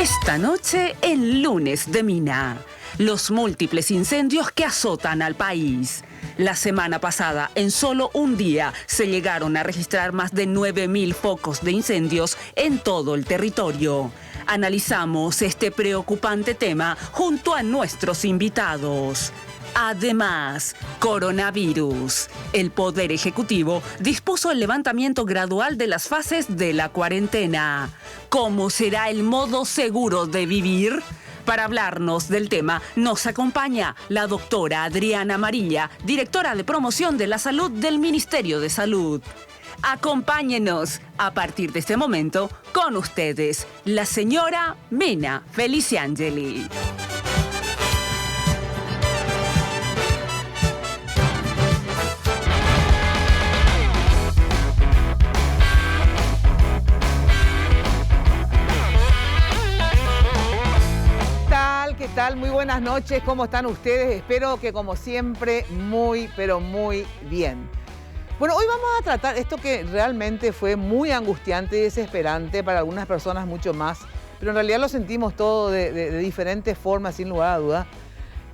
Esta noche en Lunes de Mina, los múltiples incendios que azotan al país. La semana pasada, en solo un día, se llegaron a registrar más de 9.000 focos de incendios en todo el territorio. Analizamos este preocupante tema junto a nuestros invitados. Además, coronavirus. El Poder Ejecutivo dispuso el levantamiento gradual de las fases de la cuarentena. ¿Cómo será el modo seguro de vivir? Para hablarnos del tema, nos acompaña la doctora Adriana Amarilla, directora de promoción de la salud del Ministerio de Salud. Acompáñenos a partir de este momento con ustedes, la señora Mina Feliciangeli. ¿Qué tal? Muy buenas noches, ¿cómo están ustedes? Espero que como siempre muy, pero muy bien. Bueno, hoy vamos a tratar esto que realmente fue muy angustiante y desesperante para algunas personas mucho más, pero en realidad lo sentimos todo de diferentes formas, sin lugar a dudas.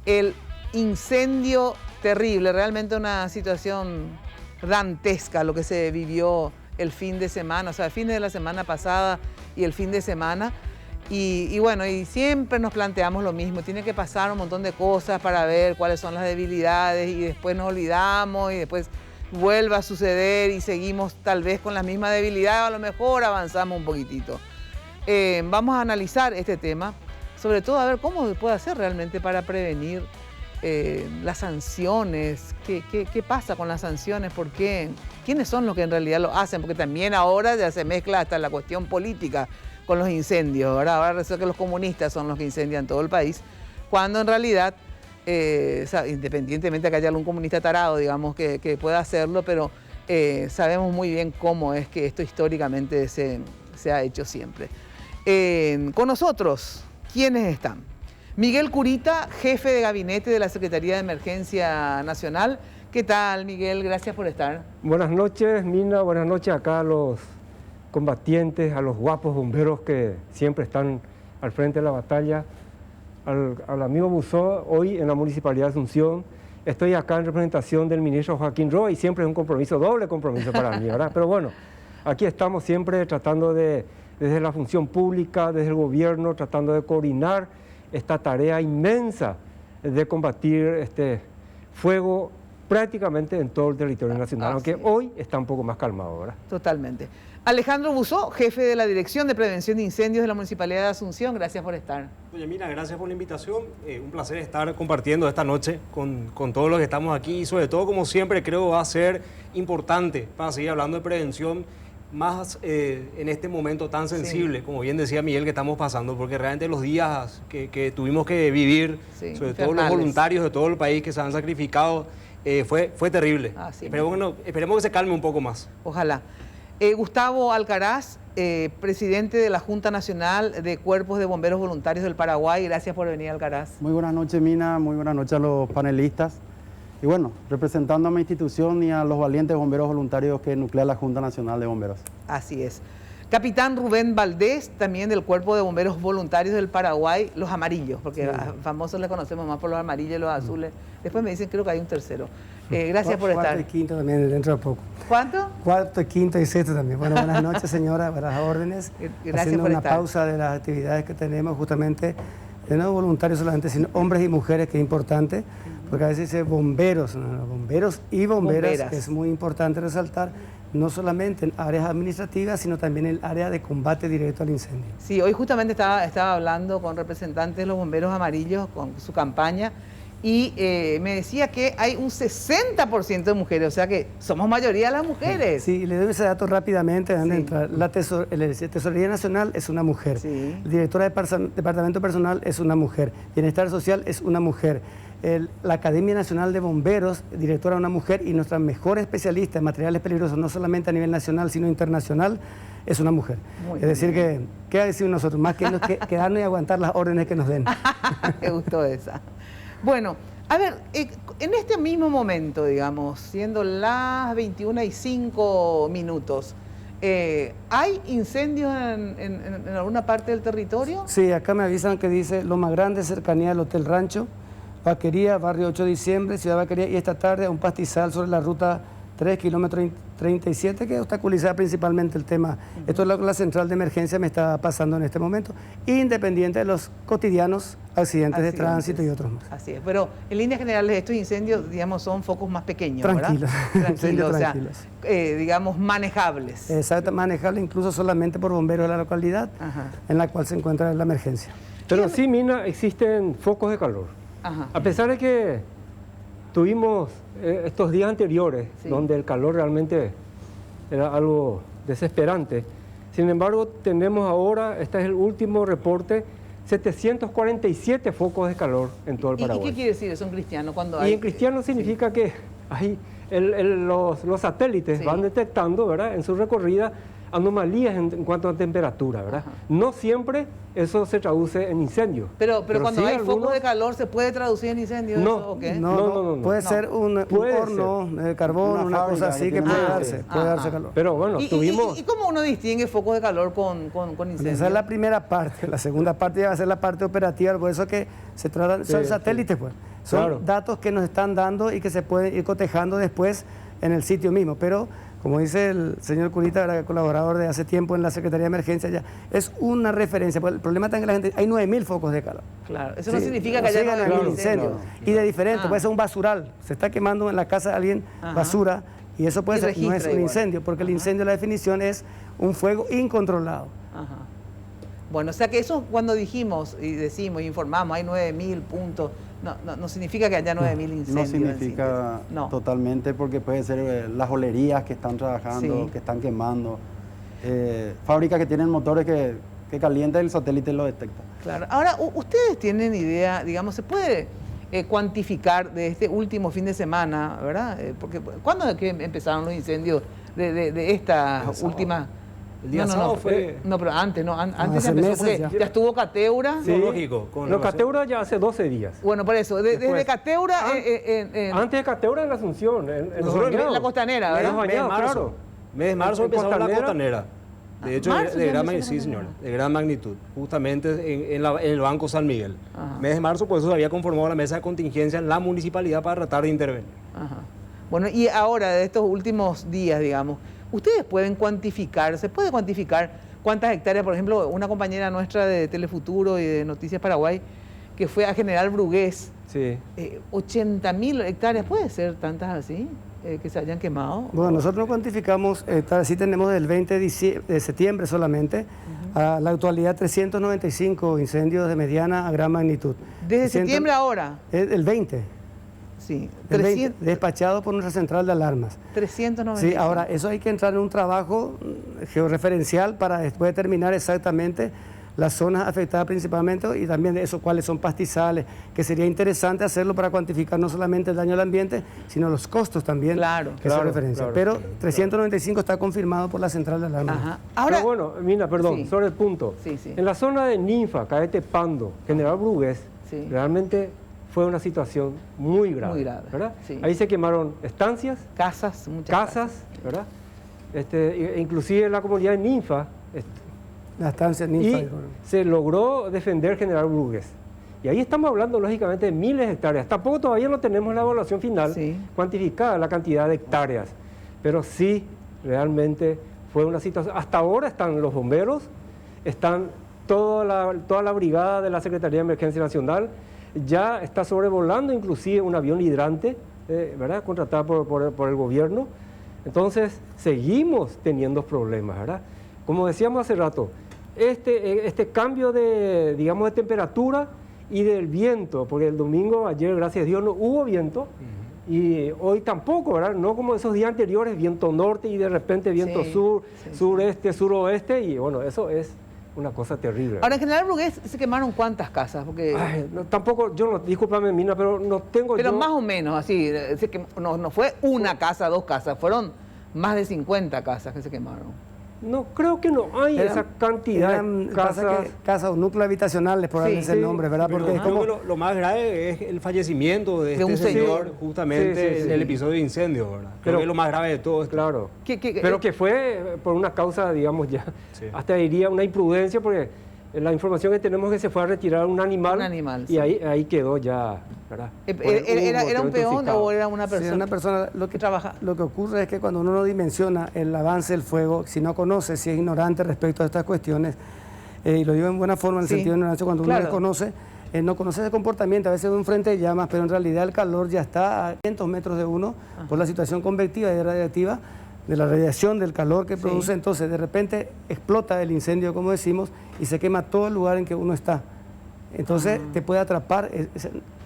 El incendio terrible, realmente una situación dantesca lo que se vivió el fin de semana, o sea, el fin de la semana pasada y el fin de semana. Y bueno, y siempre nos planteamos lo mismo, tiene que pasar un montón de cosas para ver cuáles son las debilidades y después nos olvidamos y después vuelve a suceder y seguimos tal vez con la misma debilidad, a lo mejor avanzamos un poquitito. Vamos a analizar este tema, sobre todo a ver cómo se puede hacer realmente para prevenir las sanciones, qué pasa con las sanciones, por qué, quiénes son los que en realidad lo hacen, porque también ahora ya se mezcla hasta la cuestión política con los incendios, ¿verdad? Ahora resulta que los comunistas son los que incendian todo el país, cuando en realidad, independientemente de que haya algún comunista tarado, digamos, que pueda hacerlo, pero sabemos muy bien cómo es que esto históricamente se ha hecho siempre. Con nosotros, ¿quiénes están? Miguel Curita, jefe de gabinete de la Secretaría de Emergencia Nacional. ¿Qué tal, Miguel? Gracias por estar. Buenas noches, Mina. Buenas noches acá a los combatientes, a los guapos bomberos que siempre están al frente de la batalla, al amigo Buzó, hoy en la Municipalidad de Asunción. Estoy acá en representación del ministro Joaquín Roa y siempre es un compromiso, doble compromiso para mí, ¿verdad? Pero bueno, aquí estamos siempre tratando desde la función pública, desde el gobierno, tratando de coordinar esta tarea inmensa de combatir este fuego prácticamente en todo el territorio nacional, aunque hoy está un poco más calmado, ¿verdad? Totalmente. Alejandro Buzó, jefe de la Dirección de Prevención de Incendios de la Municipalidad de Asunción, gracias por estar. Oye, Mina, gracias por la invitación. Un placer estar compartiendo esta noche con todos los que estamos aquí y sobre todo, como siempre, creo va a ser importante para seguir hablando de prevención más en este momento tan sensible, como bien decía Miguel, que estamos pasando, porque realmente los días que tuvimos que vivir, sobre todo los voluntarios de todo el país que se han sacrificado, fue terrible. Esperemos que se calme un poco más. Ojalá. Gustavo Alcaraz, presidente de la Junta Nacional de Cuerpos de Bomberos Voluntarios del Paraguay. Gracias por venir, Alcaraz. Muy buenas noches, Mina. Muy buenas noches a los panelistas. Y bueno, representando a mi institución y a los valientes bomberos voluntarios que nuclea la Junta Nacional de Bomberos. Así es. Capitán Rubén Valdés, también del Cuerpo de Bomberos Voluntarios del Paraguay, los amarillos, porque sí, famosos les conocemos más por los amarillos y los azules. Después me dicen, creo que hay un tercero. Gracias por estar. Cuarto y quinto también, dentro de poco. ¿Cuánto? Cuarto, quinto y sexto también. Bueno, buenas noches, señora, buenas órdenes. Gracias haciendo por una estar. Pausa de las actividades que tenemos justamente, de no voluntarios solamente, sino hombres y mujeres, que es importante, porque a veces dice bomberos, no, bomberos y bomberas, es muy importante resaltar, no solamente en áreas administrativas, sino también en el área de combate directo al incendio. Sí, hoy justamente estaba hablando con representantes de los bomberos amarillos, con su campaña, y me decía que hay un 60% de mujeres, o sea que somos mayoría las mujeres. Sí, le doy ese dato rápidamente antes de entrar. La Tesorería Nacional es una mujer, sí. Directora de Departamento Personal es una mujer, Bienestar Social es una mujer, la Academia Nacional de Bomberos, directora una mujer, y nuestra mejor especialista en materiales peligrosos, no solamente a nivel nacional, sino internacional, es una mujer. Muy decir que, ¿qué decir nosotros? Más que quedarnos y aguantar las órdenes que nos den. Me gustó esa. Bueno, a ver, en este mismo momento, digamos, siendo las 21:05, ¿Hay incendios en alguna parte del territorio? Sí, acá me avisan que dice Loma Grande, cercanía del Hotel Rancho, Vaquería, barrio 8 de diciembre, Ciudad Vaquería, y esta tarde un pastizal sobre la ruta 3, kilómetro 37, que obstaculiza principalmente el tema. Esto es lo que la central de emergencia me está pasando en este momento, independiente de los cotidianos accidentes de tránsito y otros más. Así es, pero en líneas generales estos incendios, digamos, son focos más pequeños, Tranquilos, ¿verdad? Tranquilos, o sea, tranquilos. digamos, manejables. Exacto, manejable incluso solamente por bomberos de la localidad en la cual se encuentra la emergencia. Pero sí, Mina, existen focos de calor. Ajá. A pesar de que tuvimos estos días anteriores, donde el calor realmente era algo desesperante, sin embargo, tenemos ahora, este es el último reporte, 747 focos de calor en todo el Paraguay. ¿Y qué quiere decir eso en cristiano? Cuando hay, Y en cristiano significa que hay los satélites van detectando, ¿verdad?, en su recorrida anomalías en cuanto a temperatura, ¿verdad? No siempre eso se traduce en incendio. Pero cuando sí hay algunos... focos de calor, ¿se puede traducir en incendio No, eso, o qué? No. Puede ser un horno de carbón, una cosa así que puede darse calor. Pero bueno, tuvimos... ¿Y cómo uno distingue focos de calor con incendio? Esa es la primera parte. La segunda parte ya va a ser la parte operativa, por eso que se tratan, son satélites, pues. Son datos que nos están dando y que se pueden ir cotejando después en el sitio mismo. Pero, como dice el señor Curita, era colaborador de hace tiempo en la Secretaría de Emergencia, ya es una referencia. Porque el problema está en que la gente, hay 9.000 focos de calor. Claro, eso no significa que haya 9.000 incendios. Y de diferente, puede ser un basural. Se está quemando en la casa de alguien basura y eso puede ser, no es un incendio, porque el incendio, la definición es un fuego incontrolado. Bueno, o sea que eso cuando dijimos y decimos y informamos, hay 9.000 puntos, no significa que haya 9.000 incendios. No significa totalmente, porque puede ser las olerías que están trabajando, que están quemando, fábricas que tienen motores que calientan, el satélite lo detecta. Claro. Ahora, ¿ustedes tienen idea, digamos, se puede cuantificar de este último fin de semana, verdad? Porque ¿cuándo es que empezaron los incendios de estas últimas? El día sábado fue... No, pero antes ya empezó, porque ya estuvo Cateura. Sí, lógico. Cateura ya hace 12 días. Bueno, por eso, desde Cateura... antes de Cateura en la Asunción, en la Costanera, ¿verdad? Mes de marzo empezó la Costanera. De hecho, de gran magnitud, justamente en el Banco San Miguel. Mes de marzo, pues eso se había conformado la mesa de contingencia en la municipalidad para tratar de intervenir. Bueno, y ahora, de estos últimos días, digamos, ¿ustedes pueden cuantificar, se puede cuantificar cuántas hectáreas, por ejemplo, una compañera nuestra de Telefuturo y de Noticias Paraguay, que fue a General Brugués, 80.000 hectáreas, ¿puede ser tantas así? Que se hayan quemado. Bueno, nosotros no cuantificamos, sí tenemos del 20 de septiembre solamente, a la actualidad 395 incendios de mediana a gran magnitud. ¿Desde septiembre ahora? El 20. Sí, 300, despachado por nuestra central de alarmas. 395. Sí, ahora, eso hay que entrar en un trabajo georreferencial para después determinar exactamente las zonas afectadas principalmente y también de eso cuáles son pastizales, que sería interesante hacerlo para cuantificar no solamente el daño al ambiente, sino los costos también que se referencia. Pero 395 está confirmado por la central de alarmas. Ahora, pero bueno, Mina, perdón, sobre el punto. En la zona de Ninfa, Caete Pando, General Brugués, realmente fue una situación muy grave, ¿verdad? Ahí se quemaron estancias, casas, muchas casas, ¿verdad? Inclusive en la comunidad de Ninfa, la estancia Ninfa, y se logró defender General Brugués. Y ahí estamos hablando, lógicamente, de miles de hectáreas. Tampoco todavía no tenemos la evaluación final cuantificada, la cantidad de hectáreas, pero sí, realmente fue una situación. Hasta ahora están los bomberos, están toda la brigada de la Secretaría de Emergencia Nacional, ya está sobrevolando inclusive un avión hidrante, ¿verdad?, contratado por el gobierno. Entonces, seguimos teniendo problemas, ¿verdad? Como decíamos hace rato, este cambio de temperatura y del viento, porque el domingo, ayer, gracias a Dios, no hubo viento, y hoy tampoco, ¿verdad? No como esos días anteriores, viento norte y de repente viento sur, sureste, suroeste, y bueno, eso es una cosa terrible. Ahora, en General Brugués se quemaron ¿cuántas casas? Porque... tampoco, discúlpame, Mina, pero no tengo... Pero más o menos, así, no fue una casa, dos casas, fueron más de 50 casas que se quemaron. No, creo que no hay esa cantidad de casas o núcleos habitacionales, por darles el nombre, ¿verdad? Porque es como lo más grave es el fallecimiento de este señor, justamente en el episodio de incendio, ¿verdad? Creo que es lo más grave de todo esto. Claro, pero que fue por una causa, digamos ya, hasta diría una imprudencia, porque la información que tenemos es que se fue a retirar un animal y ahí quedó ya, ¿verdad? ¿Era un peón o era una persona? Sí, una persona. Lo que trabaja. Lo que ocurre es que cuando uno no dimensiona el avance del fuego, si no conoce, si es ignorante respecto a estas cuestiones, y lo digo en buena forma, en el sentido de ignorancia, cuando uno desconoce, no conoce ese comportamiento, a veces ve un frente de llamas, pero en realidad el calor ya está a 500 metros de uno por la situación convectiva y radiactiva, de la radiación, del calor que produce, entonces de repente explota el incendio, como decimos, y se quema todo el lugar en que uno está. Entonces te puede atrapar,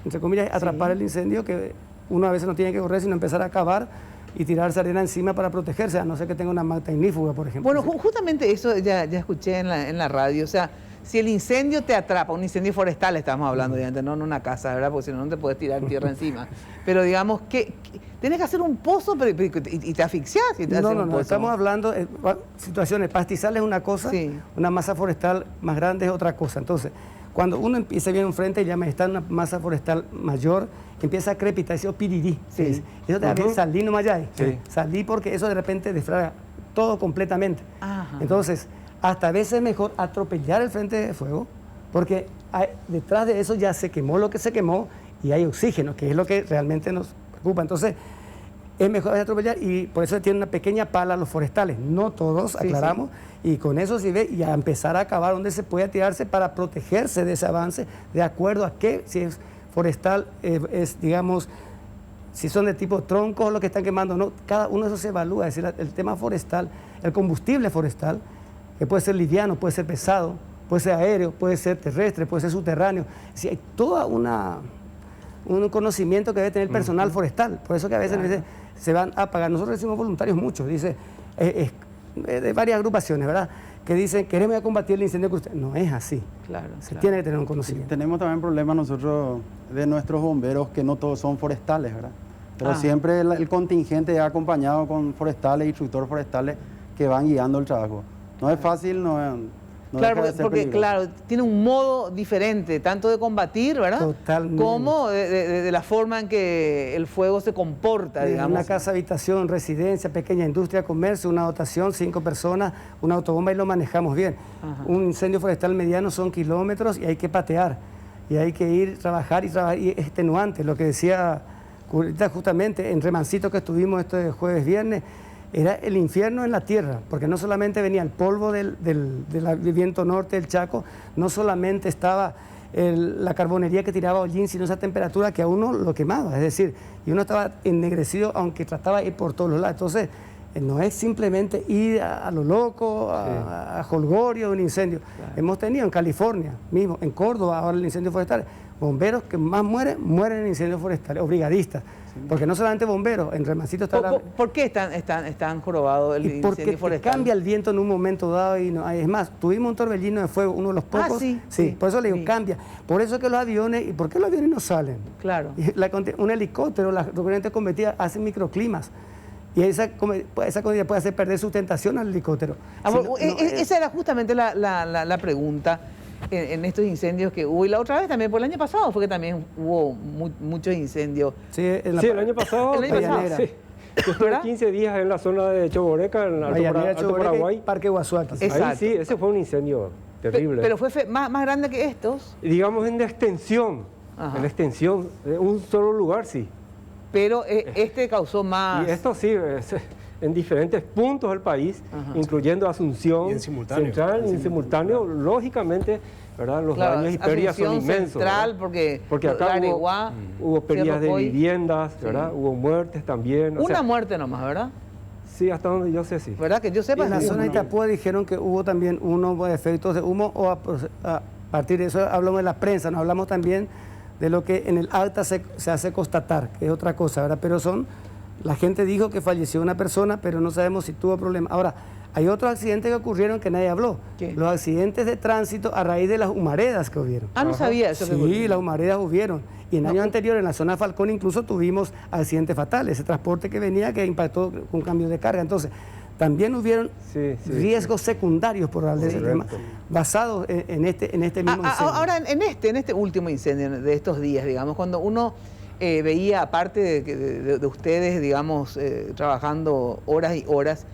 entre comillas, atrapar el incendio, que uno a veces no tiene que correr, sino empezar a cavar y tirarse arena encima para protegerse, a no ser que tenga una mata ignífuga, por ejemplo. Bueno, justamente eso ya escuché en la radio, o sea, si el incendio te atrapa, un incendio forestal estamos hablando, no en una casa, ¿verdad? Porque si no, no te puedes tirar tierra encima. Pero digamos que tienes que hacer un pozo y te asfixias. No, estamos hablando de situaciones, pastizales es una cosa, una masa forestal más grande es otra cosa. Entonces, cuando uno empieza bien un frente, ya está en una masa forestal mayor, empieza a crepitar, ese pirirí. Eso te da bien, salí nomás ya. Salí porque eso de repente defraga todo completamente. Entonces, hasta a veces es mejor atropellar el frente de fuego, porque detrás de eso ya se quemó lo que se quemó y hay oxígeno, que es lo que realmente nos preocupa. Entonces, es mejor atropellar y por eso tienen una pequeña pala los forestales, no todos, aclaramos, y con eso se ve y a empezar a acabar donde se puede tirarse para protegerse de ese avance, de acuerdo a que si es forestal, es digamos, si son de tipo troncos lo que están quemando, no, cada uno de esos se evalúa, es decir, el tema forestal, el combustible forestal, que puede ser liviano, puede ser pesado, puede ser aéreo, puede ser terrestre, puede ser subterráneo. Es decir, hay todo un conocimiento que debe tener el personal forestal. Por eso que a veces se van a pagar. Nosotros decimos voluntarios muchos, dice, de varias agrupaciones, ¿verdad? Que dicen, queremos combatir el incendio. No es así. Se tiene que tener un conocimiento. Tenemos también problemas nosotros de nuestros bomberos, que no todos son forestales, ¿verdad? Pero siempre el contingente es acompañado con forestales, instructores forestales que van guiando el trabajo. No es fácil, claro, porque tiene un modo diferente, tanto de combatir, ¿verdad? Totalmente. Como de la forma en que el fuego se comporta, digamos. Una casa, habitación, residencia, pequeña industria, comercio, una dotación, 5 personas, una autobomba y lo manejamos bien. Un incendio forestal mediano son kilómetros y hay que patear. Y hay que ir, trabajar y es extenuante. Lo que decía justamente en Remancito que estuvimos este jueves, viernes, era el infierno en la tierra, porque no solamente venía el polvo del viento norte del Chaco, no solamente estaba la carbonería que tiraba hollín, sino esa temperatura que a uno lo quemaba, es decir, y uno estaba ennegrecido aunque trataba de ir por todos los lados. Entonces, no es simplemente ir a lo loco, a jolgorio de un incendio. Hemos tenido en California mismo, en Córdoba, ahora el incendio forestal, bomberos que más mueren en incendios forestales, o brigadistas. Porque no solamente bomberos, en Remancito está ¿Por qué están jorobados el incendio forestal? Porque cambia el viento en un momento dado y no hay. Es más, tuvimos un torbellino de fuego, uno de los pocos. Sí, por eso le digo, cambia. Por eso es que los aviones, ¿y por qué los aviones no salen? Claro. Un helicóptero, las corrientes convertidas hacen microclimas. Y esa condición puede hacer perder sustentación al helicóptero. Esa era justamente la pregunta. En estos incendios que hubo, y la otra vez también, por el año pasado fue que también hubo muchos incendios. Sí, el año pasado. El año pasado. Sí. Yo estuve 15 días en la zona de Choboreca, en Alto Paraguay. Parque Guasuaki. Ahí sí, ese fue un incendio terrible. Pero fue más grande que estos. Digamos en la extensión, de un solo lugar, sí. Pero este causó más. Y esto sí, en diferentes puntos del país, incluyendo Asunción, y en simultáneo, Central, y en simultáneo, lógicamente, ¿verdad? Los daños y pérdidas son inmensos. Central, porque acá hubo pérdidas de viviendas, ¿verdad? Hubo muertes también. Una muerte nomás, ¿verdad? Sí, hasta donde yo sé, sí. ¿Verdad? Que yo sepa. En la zona de Itapúa dijeron que hubo también unos efectos de humo, o a partir de eso hablamos de la prensa, nos hablamos también de lo que en el acta se hace constatar, que es otra cosa, ¿verdad? Pero la gente dijo que falleció una persona, pero no sabemos si tuvo problemas. Ahora, hay otros accidentes que ocurrieron que nadie habló. ¿Qué? Los accidentes de tránsito a raíz de las humaredas que hubieron. No sabía eso. Sí, las humaredas hubieron. Y en años anteriores, en la zona Falcón, incluso tuvimos accidentes fatales. Ese transporte que venía que impactó con cambios de carga. Entonces, también hubieron Sí, riesgos secundarios por hablar de ese tema, basados en este mismo incendio. Ahora, en este último incendio de estos días, digamos, cuando uno veía, aparte de ustedes, digamos, trabajando horas y horas,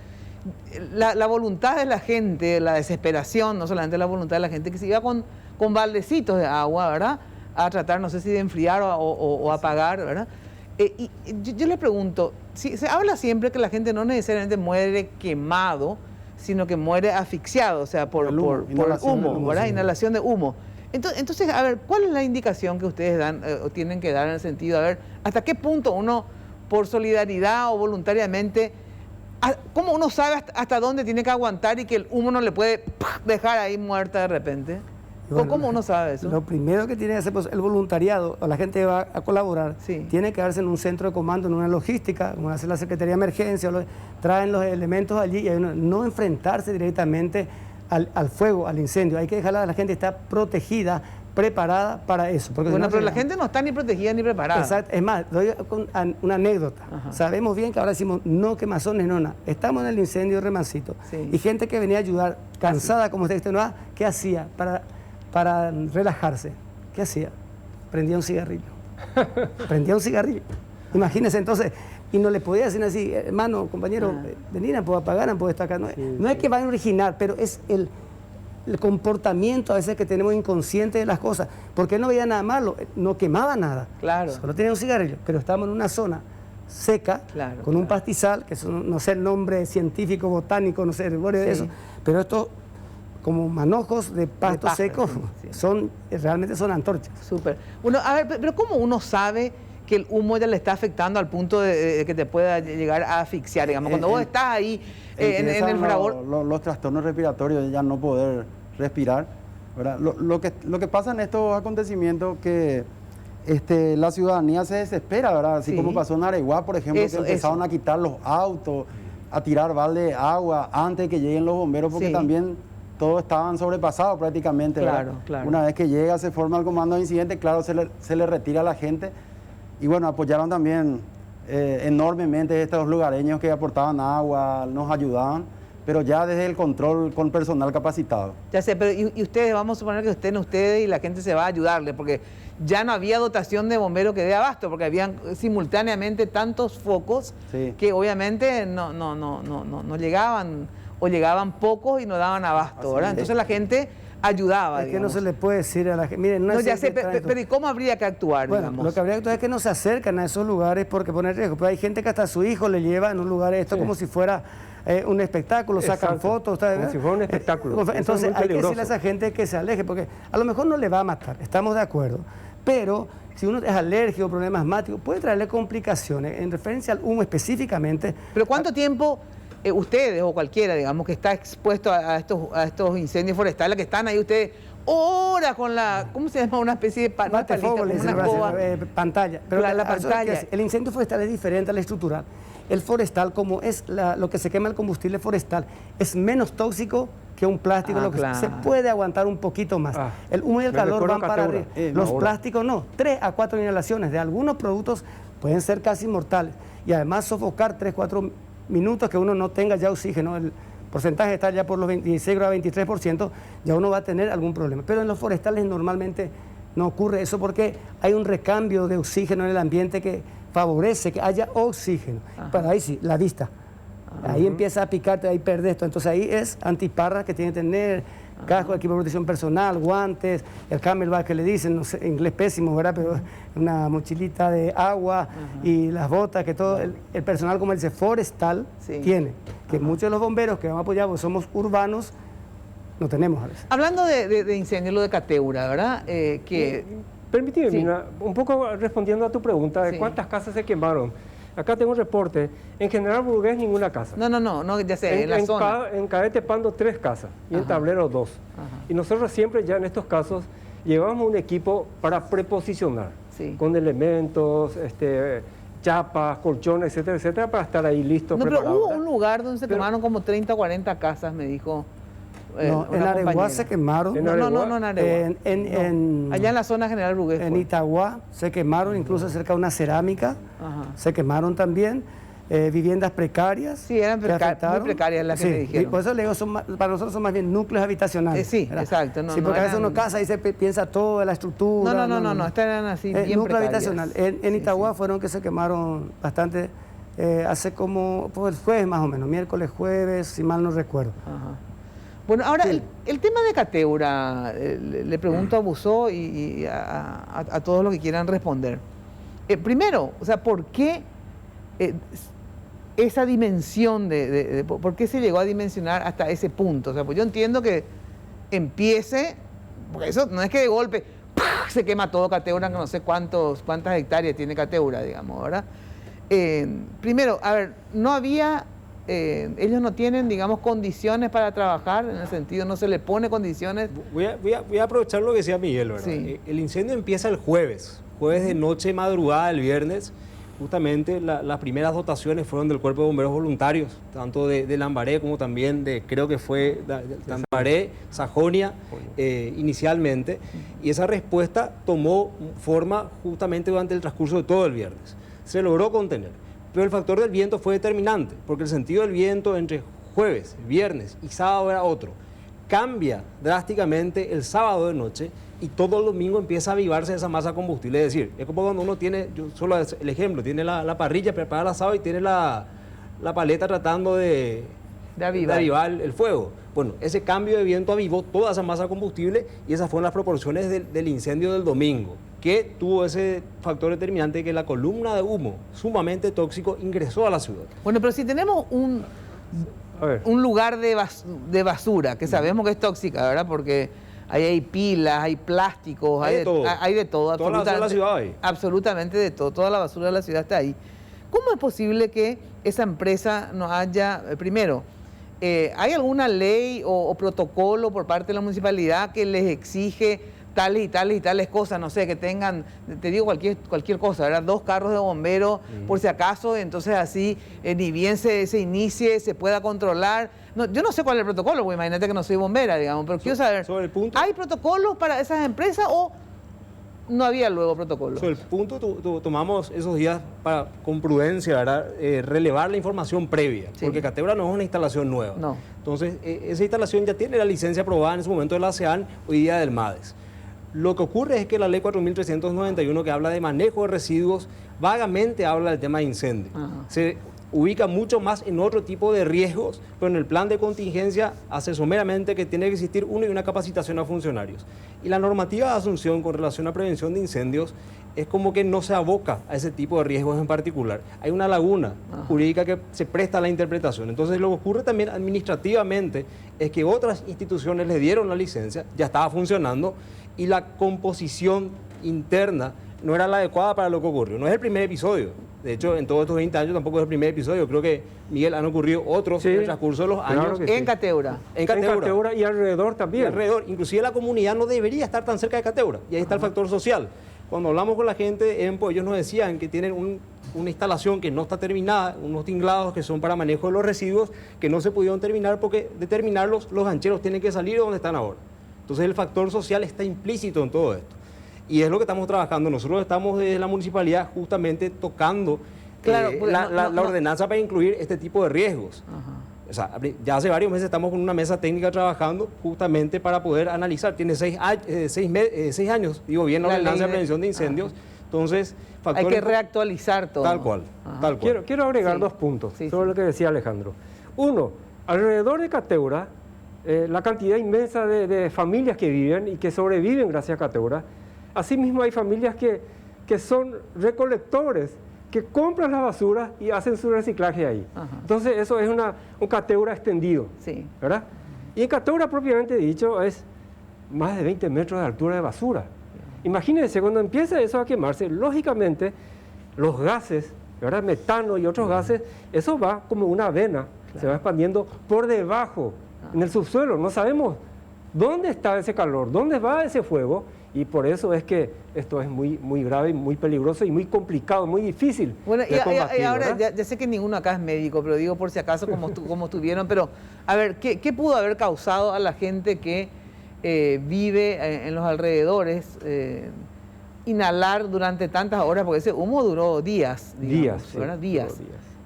la voluntad de la gente, la desesperación, no solamente la voluntad de la gente, que se iba con baldecitos de agua, ¿verdad?, a tratar, no sé si de enfriar o apagar, ¿verdad? Y yo le pregunto, se habla siempre que la gente no necesariamente muere quemado, sino que muere asfixiado, o sea, por humo, ¿verdad? Sí. Inhalación de humo. Entonces, a ver, ¿cuál es la indicación que ustedes dan o tienen que dar en el sentido, a ver, hasta qué punto uno, por solidaridad o voluntariamente, cómo uno sabe hasta dónde tiene que aguantar y que el humo no le puede dejar ahí muerta de repente? Bueno, ¿Cómo uno sabe eso? Lo primero que tiene que hacer, pues, el voluntariado, o la gente que va a colaborar, Sí. tiene que darse en un centro de comando, en una logística, como hace la Secretaría de Emergencia, traen los elementos allí y no enfrentarse directamente al fuego, al incendio. Hay que dejar a la gente estar protegida, preparada para eso. Porque Bueno, si no, pero la gente no está ni protegida ni preparada. Exacto. Es más, doy una anécdota. Ajá. Sabemos bien que ahora decimos no quemazones, no nada. Estamos en el incendio de Remancito. Sí. Y gente que venía a ayudar, cansada como usted, ¿qué hacía para relajarse? ¿Qué hacía? Prendía un cigarrillo. Prendía un cigarrillo. Imagínense entonces, y no le podía decir así, hermano, compañero, venir, no puedo apagar, no puedo estar acá. No es que van a originar, pero es el comportamiento a veces que tenemos inconsciente de las cosas. Porque él no veía nada malo, no quemaba nada. Claro. Solo tenía un cigarrillo, pero estamos en una zona seca, Claro, con un pastizal, que no sé el nombre científico, botánico, no sé el nombre de eso, pero esto, como manojos de pasto paja, seco, sí. realmente son antorchas. Súper. Bueno, a ver, pero ¿cómo uno sabe que el humo ya le está afectando al punto de que te pueda llegar a asfixiar? Digamos, cuando vos estás ahí en el fragor... Los trastornos respiratorios, ya no poder respirar, ¿verdad? Lo que pasa en estos acontecimientos que la ciudadanía se desespera, ¿verdad? Así como pasó en Areguá, por ejemplo, que empezaron a quitar los autos, a tirar balde de agua antes de que lleguen los bomberos, porque también todos estaban sobrepasados prácticamente. Claro, ¿verdad? claro. Una vez que llega, se forma el comando de incidente, claro, se le retira a la gente. Y bueno, apoyaron también enormemente estos lugareños que aportaban agua, nos ayudaban, pero ya desde el control con personal capacitado. Ya sé, pero y ustedes, vamos a suponer que estén ustedes y la gente se va a ayudarle, porque ya no había dotación de bomberos que dé abasto, porque habían simultáneamente tantos focos que obviamente no llegaban, o llegaban pocos y no daban abasto, ¿verdad? Entonces la gente ayudaba, Es que no se le puede decir a la gente, miren, no, ya sé, pero ¿y cómo habría que actuar, bueno, digamos? lo que habría que actuar es que no se acercan a esos lugares porque pone riesgo. Pero hay gente que hasta a su hijo le lleva en un lugar esto como si fuera un espectáculo, sacan fotos. Como si fuera un espectáculo. Entonces hay que decirle a esa gente que se aleje, porque a lo mejor no le va a matar, estamos de acuerdo. Pero si uno es alérgico o problema asmático, puede traerle complicaciones. En referencia al humo específicamente. ¿Pero cuánto tiempo ustedes o cualquiera, digamos, que está expuesto a estos incendios forestales, que están ahí ustedes horas con la, ¿cómo se llama? Una especie de pantalla. Pero la pantalla. El incendio forestal es diferente al estructural. El forestal, como es lo que se quema el combustible forestal, es menos tóxico que un plástico, se puede aguantar un poquito más. El humo y el calor van para arriba. Los plásticos no. 3 a 4 inhalaciones de algunos productos pueden ser casi mortales. Y además sofocar 3 a 4 minutos que uno no tenga ya oxígeno. El porcentaje está ya por los 26 a 23%, ya uno va a tener algún problema. Pero en los forestales normalmente no ocurre eso porque hay un recambio de oxígeno en el ambiente que favorece que haya oxígeno. Para ahí sí, la vista. Ahí empieza a picarte, ahí perdés esto. Entonces ahí es antiparras que tiene que tener, casco, equipo de protección personal, guantes, el camelback que le dicen, no sé, inglés pésimo, ¿verdad? Pero una mochilita de agua y las botas que todo el personal, como él dice, forestal tiene. Que muchos de los bomberos que vamos a apoyar, porque somos urbanos, no tenemos a veces. Hablando de incendio, lo de Cateura, ¿verdad? Permíteme, Mina, un poco respondiendo a tu pregunta de cuántas casas se quemaron. Acá tengo un reporte. En General Burgués, ninguna casa. No, ya sé, en la zona. En Caete Pando, 3 casas y en Tablero 2. Y nosotros siempre ya en estos casos llevamos un equipo para preposicionar, con elementos, chapas, colchones, etcétera, etcétera, para estar ahí listos, preparados. Pero hubo un lugar donde se quemaron como 30 o 40 casas, me dijo. No, en Areguá se quemaron. No, en Areguá. Allá en la zona General Burgués. En Itagua se quemaron, incluso cerca de una cerámica, se quemaron también. viviendas precarias. Sí, eran muy precarias las que me dijeron. Y por eso le digo, para nosotros son más bien núcleos habitacionales. Sí, ¿verdad? exacto. No, sí, porque no a veces uno casa y se piensa toda la estructura. No, eran así bien núcleo precarias. habitacional. En Itagua fueron que se quemaron bastante, hace como el jueves más o menos, miércoles, jueves, si mal no recuerdo. Ajá. Bueno, ahora el tema de Cateura, le pregunto a Buzó y a todos los que quieran responder. Primero, o sea, ¿por qué esa dimensión por qué se llegó a dimensionar hasta ese punto? O sea, pues yo entiendo que empiece, porque eso no es que de golpe ¡pah!, se quema todo Cateura, que no sé cuántas hectáreas tiene Cateura, digamos, ¿verdad? Primero, a ver, no había, ellos no tienen, digamos, condiciones para trabajar, en el sentido, no se le pone condiciones. Voy a aprovechar lo que decía Miguel, ¿verdad? Sí. El incendio empieza el jueves de noche, madrugada, el viernes. Justamente las primeras dotaciones fueron del Cuerpo de Bomberos Voluntarios, tanto de Lambaré como también creo que fue Lambaré, Sajonia, inicialmente. Y esa respuesta tomó forma justamente durante el transcurso de todo el viernes. Se logró contener. Pero el factor del viento fue determinante, porque el sentido del viento entre jueves, viernes y sábado era otro. Cambia drásticamente el sábado de noche y todo el domingo empieza a avivarse esa masa combustible. Es decir, es como cuando uno tiene, yo solo el ejemplo, tiene la parrilla preparada el asado y tiene la paleta tratando de avivar el fuego. Bueno, ese cambio de viento avivó toda esa masa combustible y esas fueron las proporciones del incendio del domingo, que tuvo ese factor determinante que la columna de humo sumamente tóxico ingresó a la ciudad. Bueno, pero si tenemos un lugar de basura, que sabemos que es tóxica, ¿verdad? Porque ahí hay pilas, hay plásticos, hay de todo. Toda la basura de la ciudad hay. Absolutamente de todo. Toda la basura de la ciudad está ahí. ¿Cómo es posible que esa empresa no haya, primero, ¿hay alguna ley o protocolo por parte de la municipalidad que les exige tales y tales cosas? No sé, que tengan, te digo cualquier cosa, ¿verdad? 2 carros de bomberos, por si acaso, entonces así, ni bien se inicie, se pueda controlar. No, yo no sé cuál es el protocolo, porque imagínate que no soy bombera, digamos, pero quiero saber, sobre el punto, ¿hay protocolos para esas empresas o no había luego protocolos? Sobre el punto, tomamos esos días para, con prudencia, ¿verdad? Relevar la información previa, sí, porque Cateura no es una instalación nueva. No. Entonces, esa instalación ya tiene la licencia aprobada en ese momento de la ASEAN, hoy día del MADES. Lo que ocurre es que la ley 4.391, que habla de manejo de residuos, vagamente habla del tema de incendio. Se ubica mucho más en otro tipo de riesgos, pero en el plan de contingencia hace someramente que tiene que existir una capacitación a funcionarios. Y la normativa de Asunción con relación a prevención de incendios es como que no se aboca a ese tipo de riesgos en particular. Hay una laguna jurídica que se presta a la interpretación. Entonces, lo que ocurre también administrativamente es que otras instituciones le dieron la licencia, ya estaba funcionando, y la composición interna no era la adecuada para lo que ocurrió. No es el primer episodio. De hecho, en todos estos 20 años tampoco es el primer episodio. Creo que, Miguel, han ocurrido otros en el transcurso de los años. Claro en Cateura. En Cateura y alrededor también. Alrededor. Inclusive la comunidad no debería estar tan cerca de Cateura. Y ahí está el factor social. Cuando hablamos con la gente de EMPO, ellos nos decían que tienen una instalación que no está terminada, unos tinglados que son para manejo de los residuos, que no se pudieron terminar porque de terminarlos, los gancheros tienen que salir de donde están ahora. Entonces el factor social está implícito en todo esto. Y es lo que estamos trabajando. Nosotros estamos desde la municipalidad justamente tocando la ordenanza para incluir este tipo de riesgos. O sea, ya hace varios meses estamos con una mesa técnica trabajando justamente para poder analizar. Tiene 6 años, digo bien, la ordenanza de prevención de incendios. Entonces, hay que reactualizar todo. Tal cual. Quiero agregar 2 puntos sobre lo que decía Alejandro. Uno, alrededor de Cateura, la cantidad inmensa de familias que viven y que sobreviven gracias a Cateura. Asimismo, hay familias que son recolectores, que compran las basuras y hacen su reciclaje ahí. Entonces, eso es un Cateura extendido, ¿verdad? Y en Cateura, propiamente dicho, es más de 20 metros de altura de basura. Imagínense, cuando empieza eso a quemarse, lógicamente, los gases, ¿verdad? Metano y otros gases, eso va como una vena, se va expandiendo por debajo, en el subsuelo. No sabemos dónde está ese calor, dónde va ese fuego, y por eso es que esto es muy, muy grave, muy peligroso y muy complicado, muy difícil de combatir. Y ahora, ya sé que ninguno acá es médico, pero digo por si acaso como estuvieron, pero a ver, ¿qué pudo haber causado a la gente que vive en los alrededores inhalar durante tantas horas? Porque ese humo duró días, digamos, días.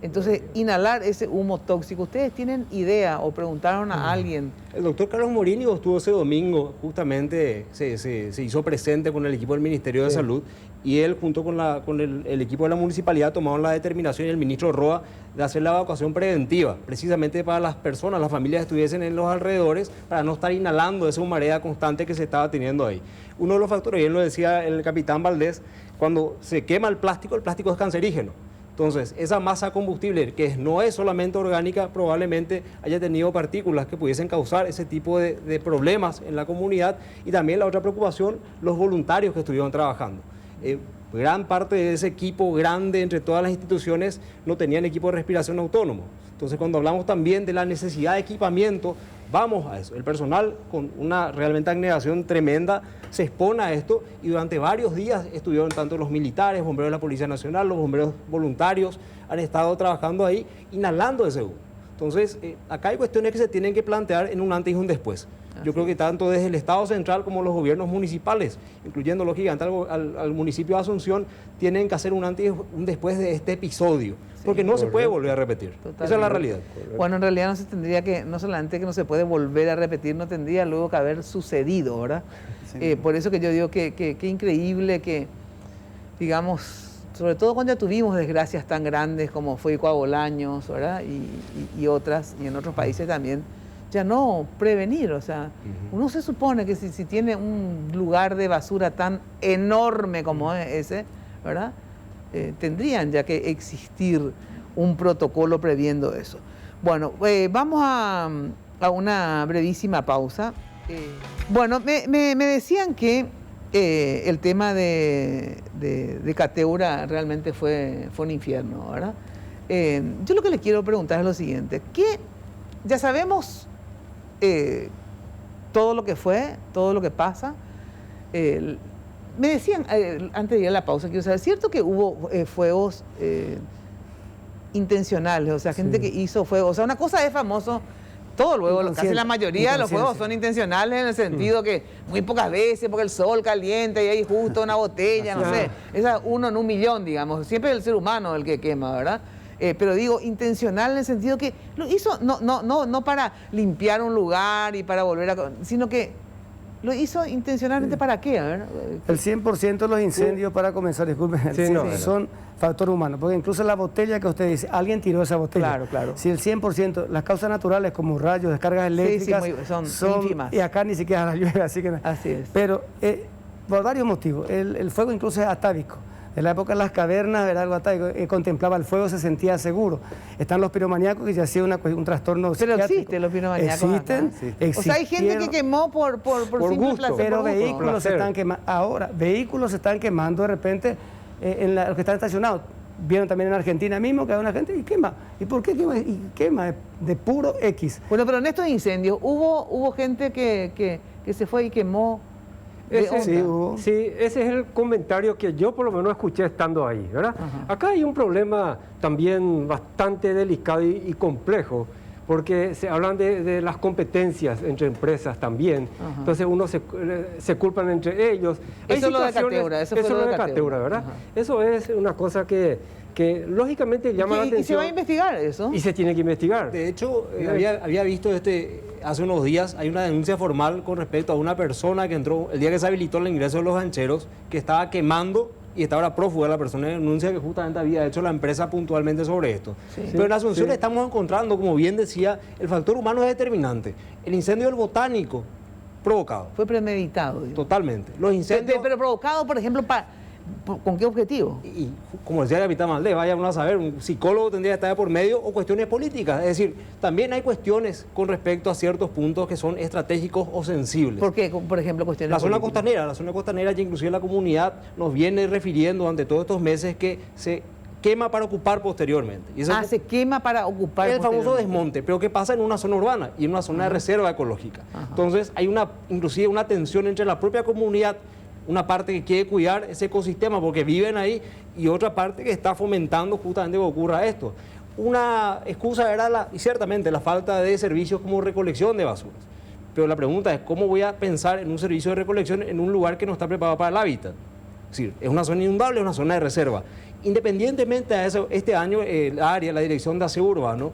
Entonces, inhalar ese humo tóxico, ¿ustedes tienen idea o preguntaron a alguien? El doctor Carlos Morini estuvo ese domingo, justamente se hizo presente con el equipo del Ministerio de Salud, y él junto con el equipo de la municipalidad tomaron la determinación, y el ministro Roa, de hacer la evacuación preventiva, precisamente para las personas, las familias que estuviesen en los alrededores, para no estar inhalando esa humedad constante que se estaba teniendo ahí. Uno de los factores, bien lo decía el capitán Valdés, cuando se quema el plástico es cancerígeno. Entonces, esa masa combustible, que no es solamente orgánica, probablemente haya tenido partículas que pudiesen causar ese tipo de problemas en la comunidad. Y también la otra preocupación, los voluntarios que estuvieron trabajando. Gran parte de ese equipo grande entre todas las instituciones no tenían equipo de respiración autónomo. Entonces, cuando hablamos también de la necesidad de equipamiento, vamos a eso. El personal, con una realmente abnegación tremenda, se expone a esto, y durante varios días estuvieron tanto los militares, bomberos de la Policía Nacional, los bomberos voluntarios, han estado trabajando ahí, inhalando ese humo. Entonces, acá hay cuestiones que se tienen que plantear en un antes y un después. Yo creo que tanto desde el Estado central como los gobiernos municipales, incluyendo lógicamente al municipio de Asunción, tienen que hacer un antes y un después de este episodio, porque no se puede volver a repetir. Totalmente. Esa es la realidad. Bueno, en realidad no se tendría que, no solamente que no se puede volver a repetir, no tendría luego que haber sucedido, ¿verdad? Sí. Por eso que yo digo que increíble que, digamos, sobre todo cuando ya tuvimos desgracias tan grandes como fue Coabolaños, ¿verdad? Y otras, y en otros países también, ya no prevenir. O sea, uno se supone que si tiene un lugar de basura tan enorme como ese, ¿verdad? Tendrían ya que existir un protocolo previendo eso. Bueno, vamos a una brevísima pausa. Bueno, me decían que el tema de Cateura realmente fue un infierno, ¿verdad? Yo lo que le quiero preguntar es lo siguiente, que ya sabemos todo lo que fue, todo lo que pasa. Me decían, antes de ir a la pausa, quiero saber, ¿cierto que hubo fuegos intencionales? O sea, gente que hizo fuegos. O sea, una cosa es famoso, todo luego, casi la mayoría de los fuegos son intencionales en el sentido que muy pocas veces, porque el sol caliente y hay justo una botella, no sé. Esa uno en un millón, digamos. Siempre es el ser humano el que quema, ¿verdad? Pero digo, intencional en el sentido que lo hizo no para limpiar un lugar y para volver a... sino que lo hizo intencionalmente. ¿Para qué? A ver. El 100% de los incendios, para comenzar, disculpen, son factor humano, porque incluso la botella que usted dice, alguien tiró esa botella. Claro, claro. Si el 100%, las causas naturales como rayos, descargas eléctricas, son ínfimas. Y acá ni siquiera la llueve, así que... Así es. Pero por varios motivos. El fuego incluso es atávico. En la época de las cavernas era algo atávico, contemplaba el fuego, se sentía seguro. Están los piromaníacos que ya hacían un trastorno psiquiátrico. Pero existen los piromaníacos. Existen. O sea, hay gente que quemó por simple gusto, placer. pero vehículos se están quemando. Ahora, vehículos se están quemando de repente los que están estacionados. Vieron también en Argentina mismo que hay una gente y quema. ¿Y por qué quema? Y quema de puro X. Bueno, pero en estos incendios hubo gente que se fue y quemó. Sí, ese es el comentario que yo por lo menos escuché estando ahí, ¿verdad? Acá hay un problema también bastante delicado y complejo, porque se hablan de las competencias entre empresas también. Entonces uno se culpan entre ellos. Eso es lo de Cateura, eso fue lo de Cateura, ¿verdad? Eso es una cosa que lógicamente llama la atención. ¿Y se va a investigar eso? Y se tiene que investigar. De hecho, había visto hace unos días, hay una denuncia formal con respecto a una persona que entró el día que se habilitó el ingreso de los gancheros, que estaba quemando y estaba ahora prófuga la persona que denuncia que justamente había hecho la empresa puntualmente sobre esto. Pero en Asunción estamos encontrando, como bien decía, el factor humano es determinante. El incendio del Botánico, provocado. Fue premeditado. Digo. Totalmente. Los incendios... Pero provocado, por ejemplo, ¿con qué objetivo? Y como decía el capitán Valdés, vaya uno a saber, un psicólogo tendría que estar por medio, o cuestiones políticas. Es decir, también hay cuestiones con respecto a ciertos puntos que son estratégicos o sensibles. ¿Por qué? Por ejemplo, cuestiones la zona costanera, ya inclusive la comunidad nos viene refiriendo durante todos estos meses que se quema para ocupar posteriormente. Y se quema para ocupar el famoso desmonte, pero ¿qué pasa en una zona urbana y en una zona de reserva ecológica? Entonces hay inclusive una tensión entre la propia comunidad, una parte que quiere cuidar ese ecosistema porque viven ahí, y otra parte que está fomentando justamente que ocurra esto. Una excusa era ciertamente la falta de servicios como recolección de basuras. Pero la pregunta es, ¿cómo voy a pensar en un servicio de recolección en un lugar que no está preparado para el hábitat? Es decir, es una zona inundable, es una zona de reserva. Independientemente de eso, este año la Dirección de Aseo Urbano,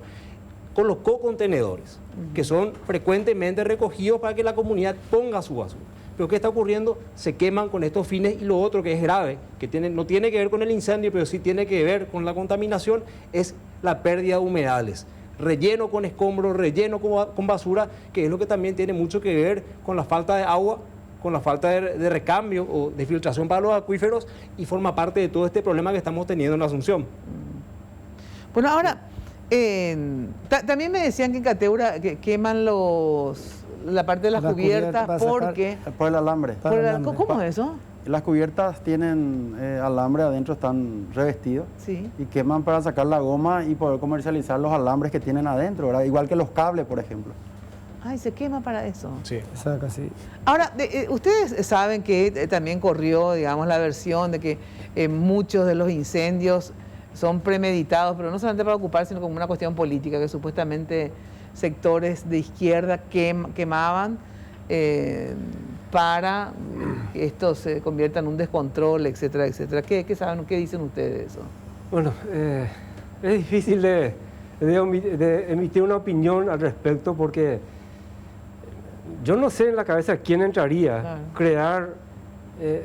colocó contenedores que son frecuentemente recogidos para que la comunidad ponga su basura. Pero ¿qué está ocurriendo? Se queman con estos fines, y lo otro que es grave, que no tiene que ver con el incendio, pero sí tiene que ver con la contaminación, es la pérdida de humedales. Relleno con escombros, relleno con basura, que es lo que también tiene mucho que ver con la falta de agua, con la falta de recambio o de filtración para los acuíferos, y forma parte de todo este problema que estamos teniendo en Asunción. Bueno, ahora, también me decían que en Cateura que queman la parte de las cubiertas porque... Por el alambre. ¿Cómo es eso? Las cubiertas tienen alambre adentro, están revestidos. Sí. Y queman para sacar la goma y poder comercializar los alambres que tienen adentro, ¿verdad? Igual que los cables, por ejemplo. Ay, se quema para eso. Sí. Exacto, sí. Ahora, ustedes saben que también corrió, digamos, la versión de que muchos de los incendios son premeditados, pero no solamente para ocupar, sino como una cuestión política, que supuestamente sectores de izquierda quemaban para que esto se convierta en un descontrol, etcétera, etcétera. ¿Qué saben, qué dicen ustedes de eso? Bueno, es difícil de emitir una opinión al respecto, porque yo no sé en la cabeza quién entraría crear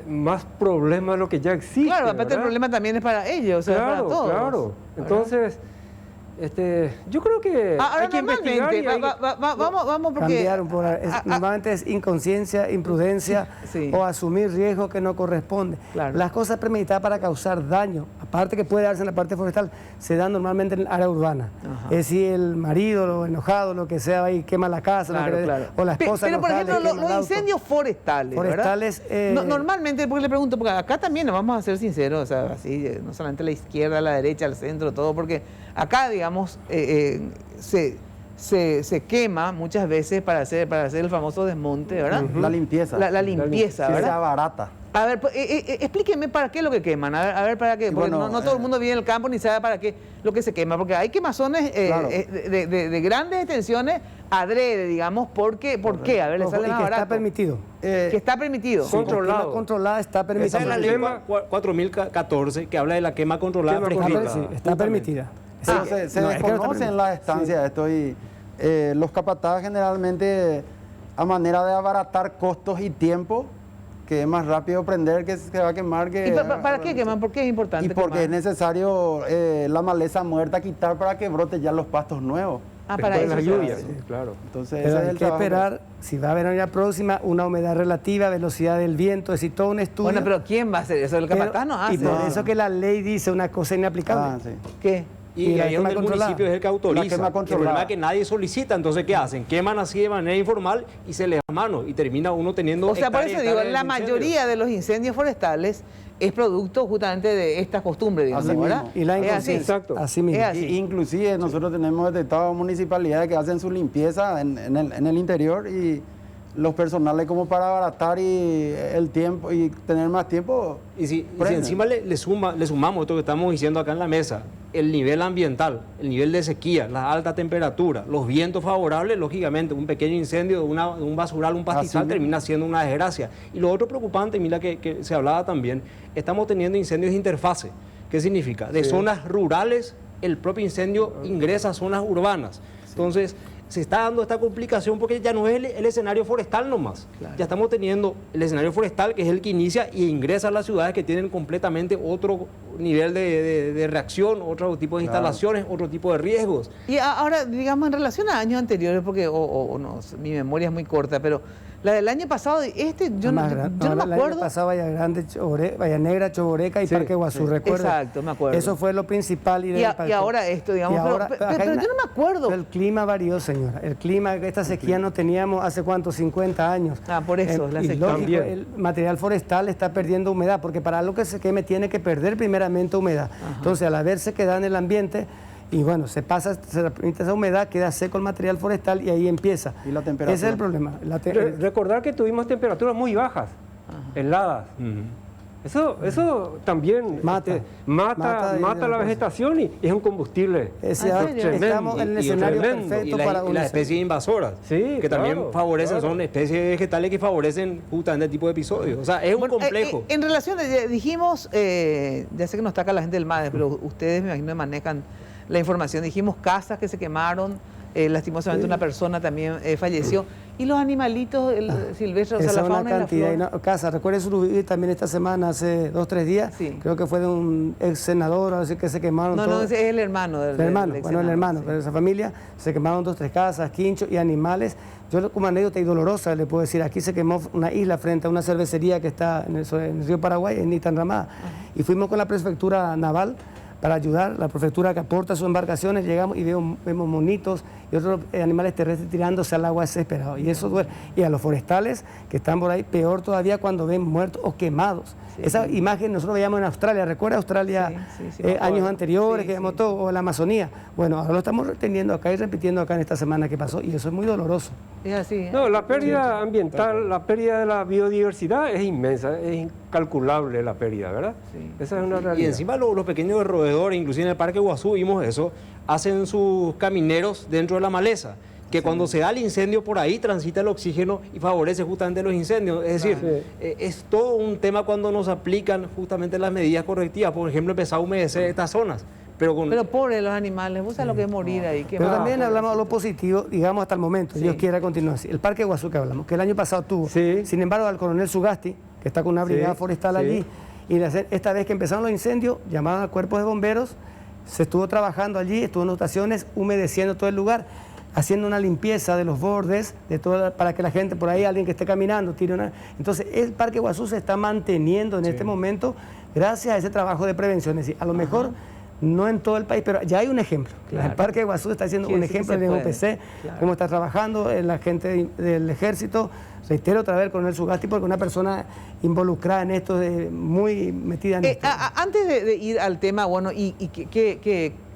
más problemas de lo que ya existe. Claro, aparte ¿verdad? el problema también es para ellos, o sea, Claro, para todos. claro. ¿verdad? Entonces, yo creo que Ahora, hay que investigar. vamos porque... Cambiar un poco. Normalmente es inconsciencia, imprudencia Sí. o asumir riesgos que no corresponden. Claro. Las cosas premeditadas para causar daño, aparte que puede darse en la parte forestal, se dan normalmente en el área urbana. Ajá. Es si el marido, lo enojado, lo que sea, ahí quema la casa, Claro, claro. o la esposa Pero por enojada, ejemplo, le quema el los auto. incendios forestales, Forestales, ¿verdad? Normalmente, porque le pregunto, porque acá también, nos vamos a ser sinceros, o sea, así, no solamente la izquierda, la derecha, el centro, todo, porque acá, digamos, se quema muchas veces para hacer el famoso desmonte, ¿verdad? La limpieza. La limpieza, Que ¿verdad? sea barata. A ver, explíqueme para qué es lo que queman, a ver para qué, porque Bueno, no todo el mundo vive en el campo ni sabe para qué lo que se quema, porque hay quemazones Claro. de grandes extensiones adrede, digamos, ¿por qué? A ver, le Ojo, sale y más que barato. está permitido. Que está permitido. Sí. Controlado. Quema controlada está permitida. Esa es la ley 4014, que habla de la quema controlada Quema fresquita. controlada. Sí, está permitida. Pero se no, es que no está desconoce permitido. en las estancias esto, y los capataces generalmente, a manera de abaratar costos y tiempo, que es más rápido prender que se va a quemar que... ¿Y para qué queman? ¿Por qué es importante Y porque es quemar? necesario la maleza muerta quitar para que broten ya los pastos nuevos. Ah, para Después de eso. las se lluvias, hace. sí, claro. Entonces, Pero ese es hay el que trabajo. esperar, si va a haber una próxima, una humedad relativa, velocidad del viento, es decir, todo un estudio. Bueno, pero ¿quién va a hacer eso? El Pero- capataz no hace. Y por No. eso que la ley dice una cosa inaplicable. Ah, sí. ¿Qué? Y la ahí es donde quema el controlada. municipio es el que La autoriza. quema El problema controlada. es que nadie solicita, entonces ¿qué hacen? Queman así de manera informal y se les da mano y termina uno teniendo... O sea, por hectáreas eso y digo, hectáreas la de incendios. mayoría de los incendios forestales es producto justamente de estas costumbres, digamos, Así ¿verdad? mismo. Y la Es así. inconsciencia. Exacto. Así mismo. Es así. Inclusive nosotros tenemos detectado municipalidades que hacen su limpieza en el interior, y los personales, como para abaratar y el tiempo y tener más tiempo. Y si prenden. encima le sumamos esto que estamos diciendo acá en la mesa, el nivel ambiental, el nivel de sequía, la alta temperatura, los vientos favorables, lógicamente un pequeño incendio de un basural, un pastizal, Así mismo. termina siendo una desgracia. Y lo otro preocupante, mira, que se hablaba también, estamos teniendo incendios de interfase. ¿Qué significa? De zonas rurales, el propio incendio ingresa a zonas urbanas. Entonces, se está dando esta complicación porque ya no es el escenario forestal nomás. Claro. Ya estamos teniendo el escenario forestal, que es el que inicia y ingresa a las ciudades que tienen completamente otro nivel de reacción, otro tipo de Claro. instalaciones, otro tipo de riesgos. Y ahora, digamos, en relación a años anteriores, porque no, mi memoria es muy corta, pero la del año pasado, yo no me El año acuerdo. pasado Bahía Grande, Bahía Negra, Choboreca y Sí, Parque Guazú, sí. ¿recuerdas? Exacto, me acuerdo. Eso fue lo principal. Y ahora esto, digamos, pero acá hay yo no me acuerdo. El clima varió, señora. El clima, esta sequía no teníamos hace cuánto, 50 años. Ah, por eso, la y sequía. lógico, También. el material forestal está perdiendo humedad, porque para algo que se queme tiene que perder primeramente humedad. Entonces, al haber sequedad en el ambiente, y bueno, se le permite esa humedad, queda seco el material forestal y ahí empieza. ¿Y la temperatura? Ese es el problema. Recordar que tuvimos temperaturas muy bajas, heladas. Eso también Mata. mata la vegetación y es un combustible. Estamos en el escenario perfecto para las especies invasoras, Sí, que también claro, favorecen, claro. son especies vegetales que favorecen justamente este tipo de episodios. O sea, es un Bueno, complejo. en relación, dijimos, ya sé que no está acá la gente del MADES, pero ustedes me imagino que manejan la información. Dijimos casas que se quemaron, lastimosamente una persona también falleció. ¿Y los animalitos silvestres, o sea, Esa la es una fauna y la cantidad. flora? Y no, casa, recuerden Surubí también esta semana, hace 2 o 3 días, Sí. creo que fue de un ex senador, así que se quemaron No, todos. es el hermano del El hermano, ex bueno, el senador, hermano, sí. pero esa familia se quemaron 2 o 3 casas, quinchos y animales. Yo como anécdota y dolorosa le puedo decir, aquí se quemó una isla frente a una cervecería que está en el río Paraguay, en Itanramada, y fuimos con la prefectura naval para ayudar, la prefectura que aporta sus embarcaciones, llegamos y vemos monitos y otros animales terrestres tirándose al agua desesperados, y eso duele. Y a los forestales que están por ahí, peor todavía cuando ven muertos o quemados. Sí. Esa imagen nosotros veíamos en Australia, ¿recuerda Australia? Sí, me acuerdo. Años anteriores, Sí, que vemos sí. todo, o la Amazonía. Bueno, ahora lo estamos reteniendo acá y repitiendo acá en esta semana que pasó, y eso es muy doloroso. Es así. ¿eh? No, la pérdida ambiental, la pérdida de la biodiversidad es inmensa, es incalculable la pérdida, ¿verdad? Sí. Esa es una realidad. Y encima los pequeños roedores, inclusive en el Parque Guazú vimos eso, hacen sus camineros dentro de la maleza, que cuando se da el incendio por ahí transita el oxígeno y favorece justamente los incendios. Es decir, Claro. es todo un tema cuando nos aplican justamente las medidas correctivas. Por ejemplo, empezar a humedecer estas zonas. Pero Pobre los animales, vos sabés lo que es morir ahí. Pero también hablamos de lo positivo, digamos hasta el momento, Sí. Dios quiera continuar así. El Parque Guazú que hablamos, que el año pasado tuvo, Sí. sin embargo, al coronel Sugasti, que está con una brigada Sí, forestal sí. allí, y esta vez que empezaron los incendios, llamaban a cuerpos de bomberos, se estuvo trabajando allí, estuvo en estaciones, humedeciendo todo el lugar, haciendo una limpieza de los bordes, para que la gente por ahí, alguien que esté caminando, tire una... Entonces, el Parque Guazú se está manteniendo en este momento gracias a ese trabajo de prevención. Es decir, a lo mejor no en todo el país, pero ya hay un ejemplo. Claro. El Parque Guazú está haciendo Quiere un decir que ejemplo se del puede. UPC, Claro. cómo está trabajando la gente del ejército. Reitero otra vez con el Sugasti, porque una persona involucrada en esto, muy metida en esto. Antes de ir al tema, bueno,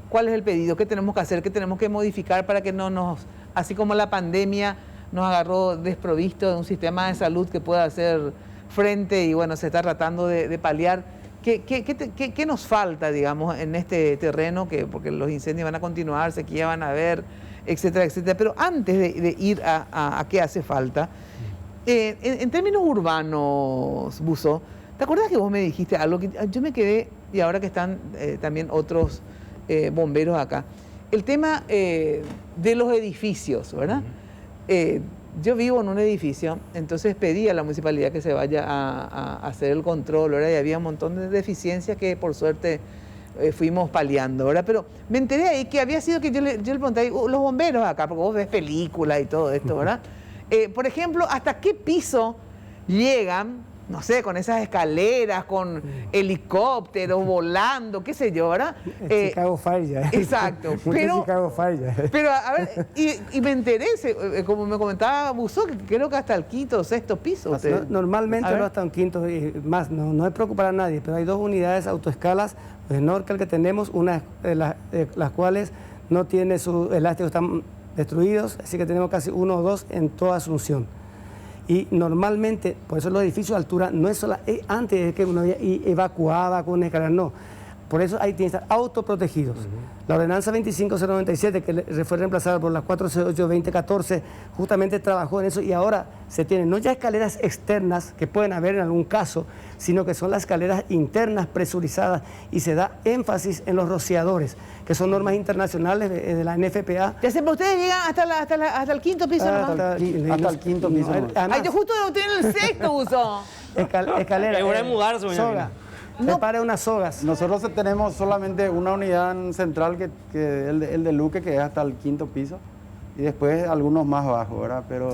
¿cuál es el pedido? ¿Qué tenemos que hacer? ¿Qué tenemos que modificar para que no nos, así como la pandemia nos agarró desprovisto de un sistema de salud que pueda hacer frente y bueno, se está tratando de paliar? ¿Qué nos falta, digamos, en este terreno? Porque los incendios van a continuar, sequía van a haber, etcétera, etcétera. Pero antes de ir a qué hace falta, en términos urbanos, Buzo, ¿te acuerdas que vos me dijiste algo que yo me quedé, y ahora que están también otros bomberos acá, el tema de los edificios, ¿verdad? Yo vivo en un edificio, entonces pedí a la municipalidad que se vaya a hacer el control, ¿verdad? Y había un montón de deficiencias que por suerte fuimos paliando, ¿verdad? Pero me enteré ahí que había sido que yo le pregunté, los bomberos acá, porque vos ves películas y todo esto, ¿verdad? Por ejemplo, ¿hasta qué piso llegan? No sé, con esas escaleras, con helicópteros volando, qué sé yo, ¿verdad? Chicago Fire ya. Exacto, Mucho Chicago Fire ya. Pero, a ver, y me enteré, como me comentaba Buzo, que creo que hasta el 5º o 6º piso. Normalmente A ver. no hasta un quinto y más, no es preocupar a nadie, pero hay 2 unidades autoescalas de Norcal que tenemos, una de las cuales no tiene sus elásticos, están destruidos, así que tenemos casi 1 o 2 en toda Asunción. Y normalmente, por eso los edificios de altura no es solo antes de que uno evacuaba con una escalera, no. Por eso ahí tienen que estar autoprotegidos. La ordenanza 25097, que fue reemplazada por la 408-2014, justamente trabajó en eso y ahora se tienen no ya escaleras externas que pueden haber en algún caso, sino que son las escaleras internas presurizadas y se da énfasis en los rociadores, que son normas internacionales de la NFPA. Ya sé, pero ustedes llegan hasta el 5º piso nomás. hasta el quinto piso. Ay, yo justo lo tengo en el 6º, Buzo. Escalera. Es hora de mudarse, doña soga. Miriam. Prepare unas sogas. Nosotros tenemos solamente una unidad central, que el de Luque, que es hasta el 5º piso, y después algunos más bajos, ¿verdad? Pero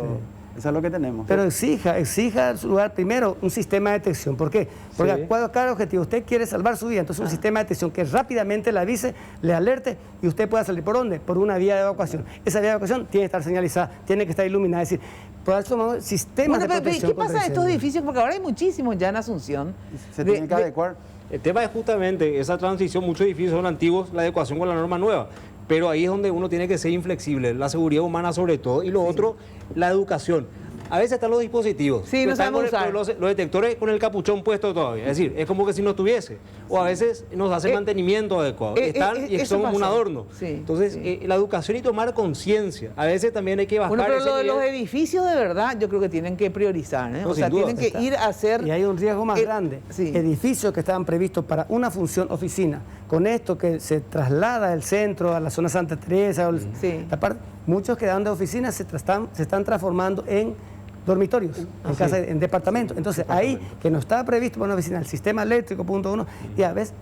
eso es lo que tenemos. Pero exija su lugar primero un sistema de detección. ¿Por qué? Porque Sí. cada objetivo usted quiere salvar su vida, entonces un sistema de detección que rápidamente le avise, le alerte y usted pueda salir. ¿Por dónde? Por una vía de evacuación. Esa vía de evacuación tiene que estar señalizada, tiene que estar iluminada. Es decir, por eso tomamos sistemas Bueno, de pero, protección. ¿qué pasa contra en estos incendios. edificios? Porque ahora hay muchísimos ya en Asunción. Se tiene que adecuar. El tema es justamente esa transición, muchos edificios son antiguos, la adecuación con la norma nueva, pero ahí es donde uno tiene que ser inflexible, la seguridad humana sobre todo, y lo otro, la educación. A veces están los dispositivos. Sí, no están sabemos usar. los detectores con el capuchón puesto todavía. Es decir, es como que si no estuviese. O a veces nos hace mantenimiento adecuado. Están y eso son como un pasó. adorno. Sí, Entonces, sí. La educación y tomar conciencia. A veces también hay que bajar Bueno, pero ese lo de los nivel. edificios de verdad yo creo que tienen que priorizar, ¿eh? No, O sin sea, duda. tienen que ir a hacer... Y hay un riesgo más grande. Sí. Edificios que estaban previstos para una función oficina, con esto que se traslada el centro a la zona Santa Teresa, Sí. muchos que dan de oficinas se están transformando en dormitorios, en departamentos. Entonces, ahí que no estaba previsto para una oficina, el sistema eléctrico, punto uno, y a veces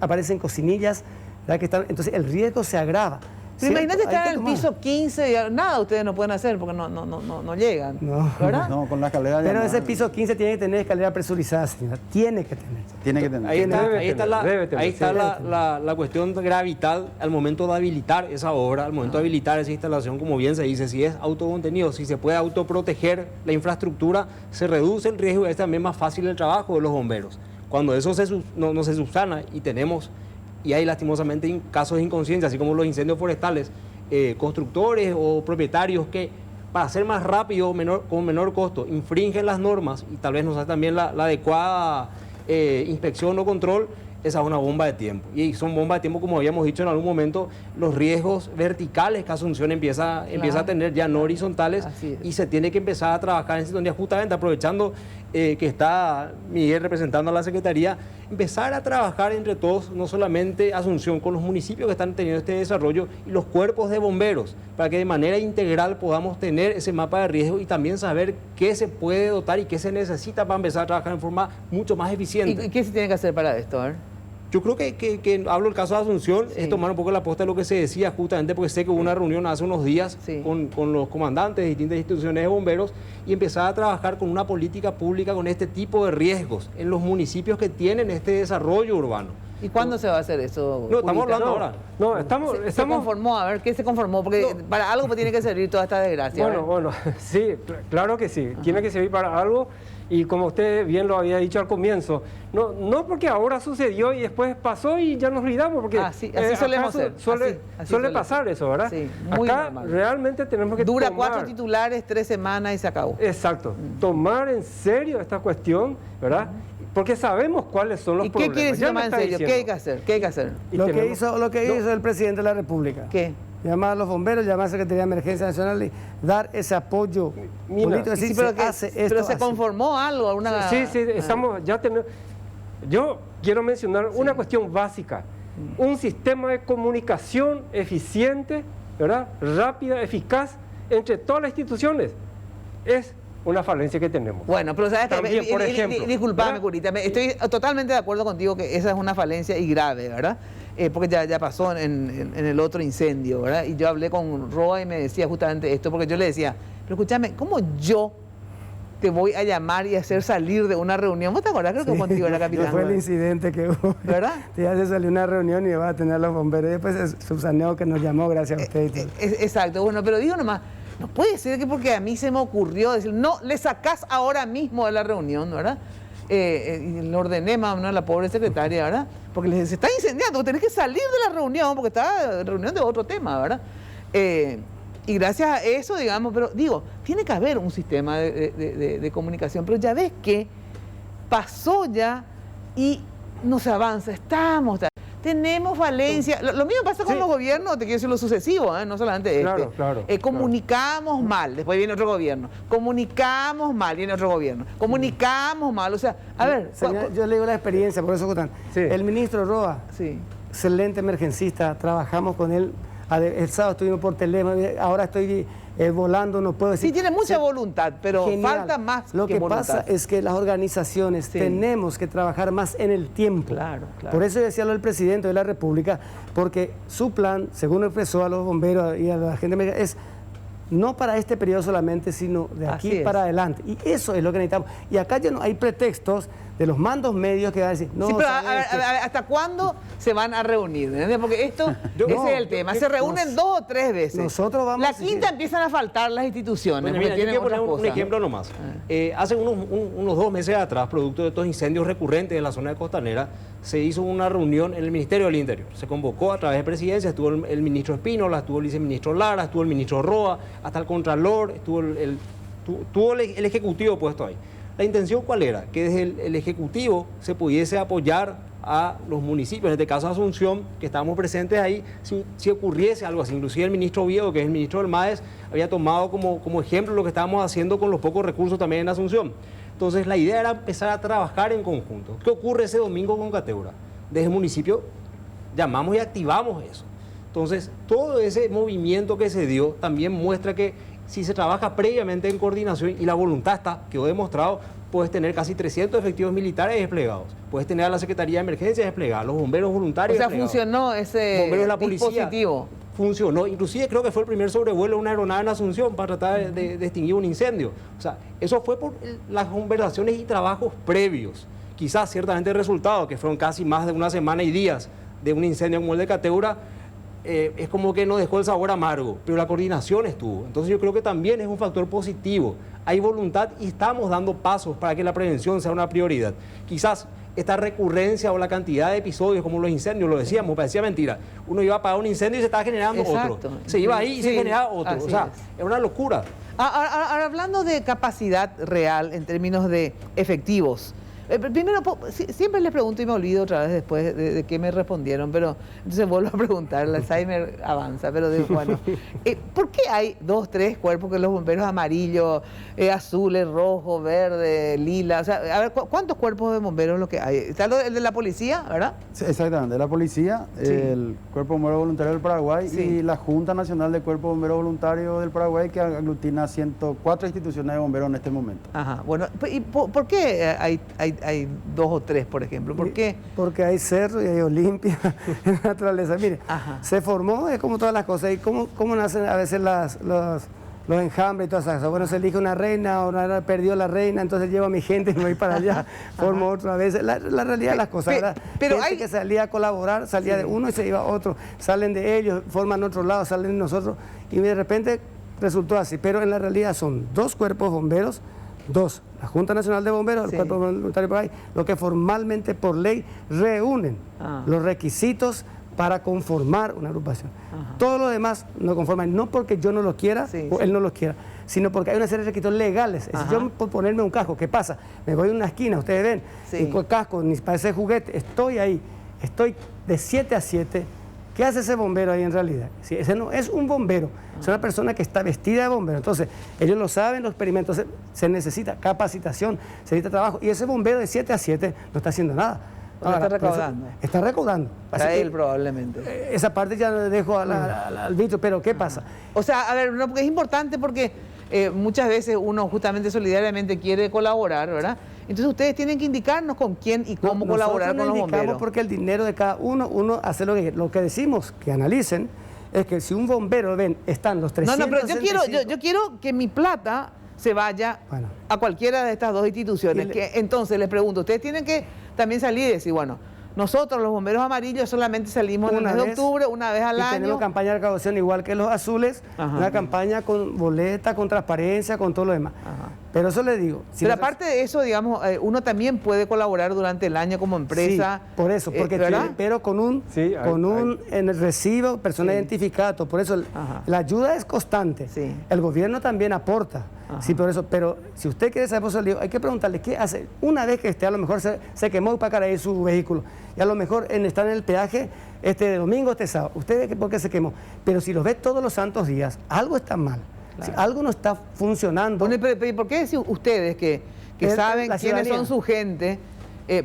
aparecen cocinillas, ¿verdad? Entonces el riesgo se agrava. Pero ¿Cierto? imagínate Hay estar que en el tomar. piso 15, y nada ustedes no pueden hacer porque no llegan, No. ¿verdad? No, con la escalera ya Pero no. ese piso 15 tiene que tener escalera presurizada, señora. Tiene que tener. Tiene que tener. Ahí está, Debe ahí está, tener, debe tener, ahí está sí. la cuestión gravital al momento de habilitar esa obra, al momento de habilitar esa instalación, como bien se dice, si es autocontenido, si se puede autoproteger la infraestructura, se reduce el riesgo y es también más fácil el trabajo de los bomberos. Cuando eso no se subsana y tenemos, y hay lastimosamente casos de inconsciencia, así como los incendios forestales, constructores o propietarios que para hacer más rápido, con menor costo, infringen las normas y tal vez no sea también la adecuada inspección o control, esa es una bomba de tiempo. Y son bombas de tiempo, como habíamos dicho en algún momento, los riesgos verticales que Asunción empieza a tener, ya no horizontales, Así es. y se tiene que empezar a trabajar en sintonía, justamente aprovechando que está Miguel representando a la Secretaría, empezar a trabajar entre todos, no solamente Asunción, con los municipios que están teniendo este desarrollo y los cuerpos de bomberos, para que de manera integral podamos tener ese mapa de riesgo y también saber qué se puede dotar y qué se necesita para empezar a trabajar en forma mucho más eficiente. ¿Y qué se tiene que hacer para esto? A ver. Yo creo que hablo el caso de Asunción, Sí. es tomar un poco la posta de lo que se decía, justamente porque sé que hubo una reunión hace unos días Sí. con los comandantes de distintas instituciones de bomberos y empezar a trabajar con una política pública con este tipo de riesgos en los municipios que tienen este desarrollo urbano. ¿Y cuándo se va a hacer eso? No, estamos Julita? hablando ahora. No, estamos... Se conformó, a ver, ¿qué se conformó? Porque para algo tiene que servir toda esta desgracia. a ver. Bueno, sí, claro que sí. Tiene que servir para algo y como usted bien lo había dicho al comienzo, no porque ahora sucedió y después pasó y ya nos olvidamos, porque Así acá solemos ser. suele Suele pasar ser. eso, ¿verdad? Sí, muy acá normal. realmente tenemos que Dura tomar... 4 titulares, 3 semanas y se acabó. Exacto, tomar en serio esta cuestión, ¿verdad? Porque sabemos cuáles son los ¿Y qué problemas. quiere decir Ya me tomar en está serio? ¿Qué diciendo. hay que hacer? ¿Qué hay que hacer? Y Lo que tenemos- hizo el presidente de la República. ¿Qué? Llamar a los bomberos, llamar a la Secretaría de Emergencia Nacional y dar ese apoyo Mira, político. Sí, Decir, pero se que- hace esto, pero se así. conformó algo, alguna... Sí, estamos, ya tenemos... Yo quiero mencionar una cuestión básica. Un sistema de comunicación eficiente, ¿verdad? Rápida, eficaz, entre todas las instituciones. Es una falencia que tenemos. Bueno, pero sabes También, que, por ejemplo, disculpame, ¿verdad? Curita, estoy totalmente de acuerdo contigo que esa es una falencia y grave, ¿verdad? Porque ya pasó en el otro incendio, ¿verdad? Y yo hablé con Roa y me decía justamente esto, porque yo le decía, pero escúchame, ¿cómo yo te voy a llamar y hacer salir de una reunión? ¿Vos te acordás? Creo que contigo era capitán. Fue el incidente que hubo. ¿Verdad? Ya se salió una reunión y iba a tener a los bomberos. Y después es Subsaneo que nos llamó, gracias a usted. y todo. Exacto, bueno, pero digo nomás, no puede ser que porque a mí se me ocurrió decir, no, le sacás ahora mismo de la reunión, ¿verdad? Y le ordené más o menos a la pobre secretaria, ¿verdad? Porque se está incendiando, vos tenés que salir de la reunión, porque está reunión de otro tema, ¿verdad? Y gracias a eso, digamos, pero digo, tiene que haber un sistema de comunicación, pero ya ves que pasó ya y no se avanza, tenemos falencia. Lo mismo pasa con Sí. los gobiernos, te quiero decir lo sucesivo, no solamente este. Claro, claro, Comunicamos mal, después viene otro gobierno. Comunicamos mal, viene otro gobierno. Comunicamos mal, o sea, a ver. Señor, yo le digo la experiencia, por eso, Gután. Sí. El ministro Roa, Sí. excelente emergencista, trabajamos con él. El sábado estuvimos por teléfono, ahora estoy volando, no puedo decir. Sí, tiene mucha Sí. voluntad, pero Genial. falta más Lo que voluntad. pasa es que las organizaciones Sí. tenemos que trabajar más en el tiempo. Claro, claro. Por eso decía lo del presidente de la República, porque su plan, según expresó a los bomberos y a la gente americana, es no para este periodo solamente, sino de Así aquí es. para adelante. Y eso es lo que necesitamos. Y acá ya no hay pretextos de los mandos medios que van a decir, no, Sí, pero ¿sabes qué? a ver, ¿hasta cuándo se van a reunir? ¿Entendés? Porque esto, ese No, es el tema. Se reúnen 2 o 3 veces. nosotros vamos La a seguir. quinta empiezan a faltar las instituciones. Bueno, porque mira, yo tienen quiero poner otras un cosas. ejemplo nomás. Hace unos 2 meses atrás, producto de estos incendios recurrentes en la zona de Costanera, se hizo una reunión en el Ministerio del Interior. Se convocó a través de presidencia, estuvo el ministro Espínola, estuvo el viceministro Lara, estuvo el ministro Roa, hasta el Contralor, estuvo tuvo el Ejecutivo puesto ahí. ¿La intención cuál era? Que desde el Ejecutivo se pudiese apoyar a los municipios, en este caso Asunción, que estábamos presentes ahí, si ocurriese algo así. Inclusive el ministro Oviedo, que es el ministro del MAES, había tomado como ejemplo lo que estábamos haciendo con los pocos recursos también en Asunción. Entonces la idea era empezar a trabajar en conjunto. ¿Qué ocurre ese domingo con Cateura? Desde el municipio llamamos y activamos eso. Entonces todo ese movimiento que se dio también muestra que si se trabaja previamente en coordinación y la voluntad está, quedó demostrado, puedes tener casi 300 efectivos militares desplegados, puedes tener a la Secretaría de Emergencias desplegada, los bomberos voluntarios O sea, desplegados. funcionó ese Bomberos de la policía, dispositivo. funcionó, inclusive creo que fue el primer sobrevuelo de una aeronave en Asunción para tratar de extinguir un incendio. O sea, eso fue por las conversaciones y trabajos previos. Quizás ciertamente el resultado, que fueron casi más de una semana y días de un incendio como el de Cateura, es como que nos dejó el sabor amargo, pero la coordinación estuvo. Entonces yo creo que también es un factor positivo. Hay voluntad y estamos dando pasos para que la prevención sea una prioridad. Quizás esta recurrencia o la cantidad de episodios como los incendios, lo decíamos, parecía mentira. Uno iba a apagar un incendio y se estaba generando otro. Se iba ahí y se generaba otro. O sea, es una locura. Ahora, hablando de capacidad real en términos de efectivos, primero, siempre les pregunto y me olvido otra vez después de que me respondieron, pero entonces vuelvo a preguntar, el Alzheimer avanza, pero digo, bueno, ¿por qué hay 2, 3 cuerpos que los bomberos amarillos, azules, rojo, verde, lila? O sea, a ver, ¿cuántos cuerpos de bomberos es lo que hay? Está el de la policía, ¿verdad? Sí, exactamente, la policía, Sí. el Cuerpo de Bomberos Voluntarios del Paraguay Sí. y la Junta Nacional de Cuerpos de Bomberos Voluntarios del Paraguay, que aglutina 104 instituciones de bomberos en este momento. Ajá, bueno, ¿y por qué hay 2 o 3, por ejemplo? ¿Por qué? Porque hay cerro y hay Olimpia en la naturaleza. Mire, Ajá. se formó, es como todas las cosas. ¿Y cómo nacen a veces los enjambres y todas esas cosas? Bueno, se elige una reina, o perdió la reina, entonces llevo a mi gente y me voy para allá, formo otra vez. La realidad de las cosas, ¿verdad? Pero gente hay que salía a colaborar, salía de uno y se iba a otro. Salen de ellos, forman otro lado, salen de nosotros y de repente resultó así. Pero en la realidad son 2 cuerpos bomberos, 2, la Junta Nacional de Bomberos, el Sí. Cuerpo Voluntario por ahí, lo que formalmente por ley reúnen los requisitos para conformar una agrupación. Todo lo demás no conforman, no porque yo no lo quiera Sí, o sí. él no lo quiera, sino porque hay una serie de requisitos legales. Es decir, yo por ponerme un casco, ¿qué pasa? Me voy a una esquina, ustedes ven, Sí. y con el casco, ni parece juguete, estoy ahí, estoy de 7 a 7. ¿Qué hace ese bombero ahí en realidad? Si ese no es un bombero, es una persona que está vestida de bombero. Entonces, ellos lo saben, los experimentos, se necesita capacitación, se necesita trabajo. Y ese bombero de 7 a 7 no está haciendo nada. No está recaudando. Está recaudando. Para Así que, él probablemente. esa parte ya la dejo al vitro, pero ¿qué pasa? O sea, a ver, no, porque es importante porque muchas veces uno justamente solidariamente quiere colaborar, ¿verdad? Entonces ustedes tienen que indicarnos con quién y cómo Nosotros colaborar le con los indicamos bomberos. porque el dinero de cada uno hace lo que decimos, que analicen, es que si un bombero, ven, están los No, 365... no, pero yo quiero que mi plata se vaya Bueno. a cualquiera de estas 2 instituciones. Entonces les pregunto, ustedes tienen que también salir y decir, bueno, nosotros los bomberos amarillos solamente salimos en el mes de octubre, una vez al y año. tenemos campaña de recaudación igual que los azules, una campaña con boleta, con transparencia, con todo lo demás. Pero eso le digo. Pero aparte de eso, digamos, uno también puede colaborar durante el año como empresa. Sí, por eso, porque ¿verdad? pero con un en el recibo, persona identificada, todo. Por eso la ayuda es constante. Sí. El gobierno también aporta. Sí, por eso. Pero si usted quiere saber por eso, le digo, hay que preguntarle qué hace. Una vez que esté, a lo mejor se quemó para caer su vehículo. Y a lo mejor está en el peaje este domingo, este sábado. ¿Usted ve por qué se quemó? Pero si lo ve todos los santos días, algo está mal. Claro. Si algo no está funcionando. Bueno, pero ¿por qué si ustedes que saben la quiénes ciudadanía. son su gente,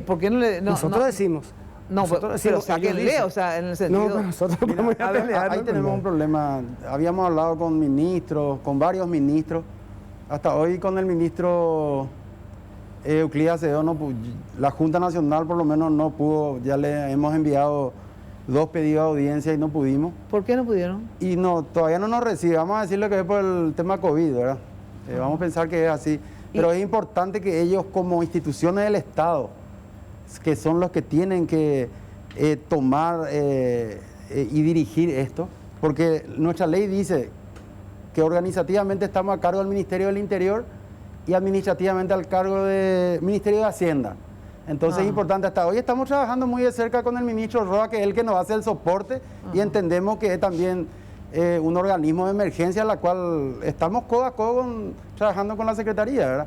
por qué no le... Nosotros decimos. No, nosotros pero decimos, ellos sáquenle, dicen. o sea, en el sentido... No, nosotros no vamos a A ver, pelear. ahí no tenemos un problema. Habíamos hablado con ministros, con varios ministros. Hasta hoy con el ministro Euclides Acevedo, la Junta Nacional por lo menos no pudo. Ya le hemos enviado 2 pedidos de audiencia y no pudimos. ¿Por qué no pudieron? Y no, todavía no nos recibe. Vamos a decirle que es por el tema COVID, ¿verdad? Vamos a pensar que es así. Pero es importante que ellos como instituciones del Estado, que son los que tienen que tomar y dirigir esto, porque nuestra ley dice que organizativamente estamos a cargo del Ministerio del Interior y administrativamente al cargo del Ministerio de Hacienda. Entonces es importante, hasta hoy estamos trabajando muy de cerca con el ministro Roa, que es el que nos hace el soporte y entendemos que también un organismo de emergencia, la cual estamos codo a codo trabajando con la Secretaría, ¿verdad?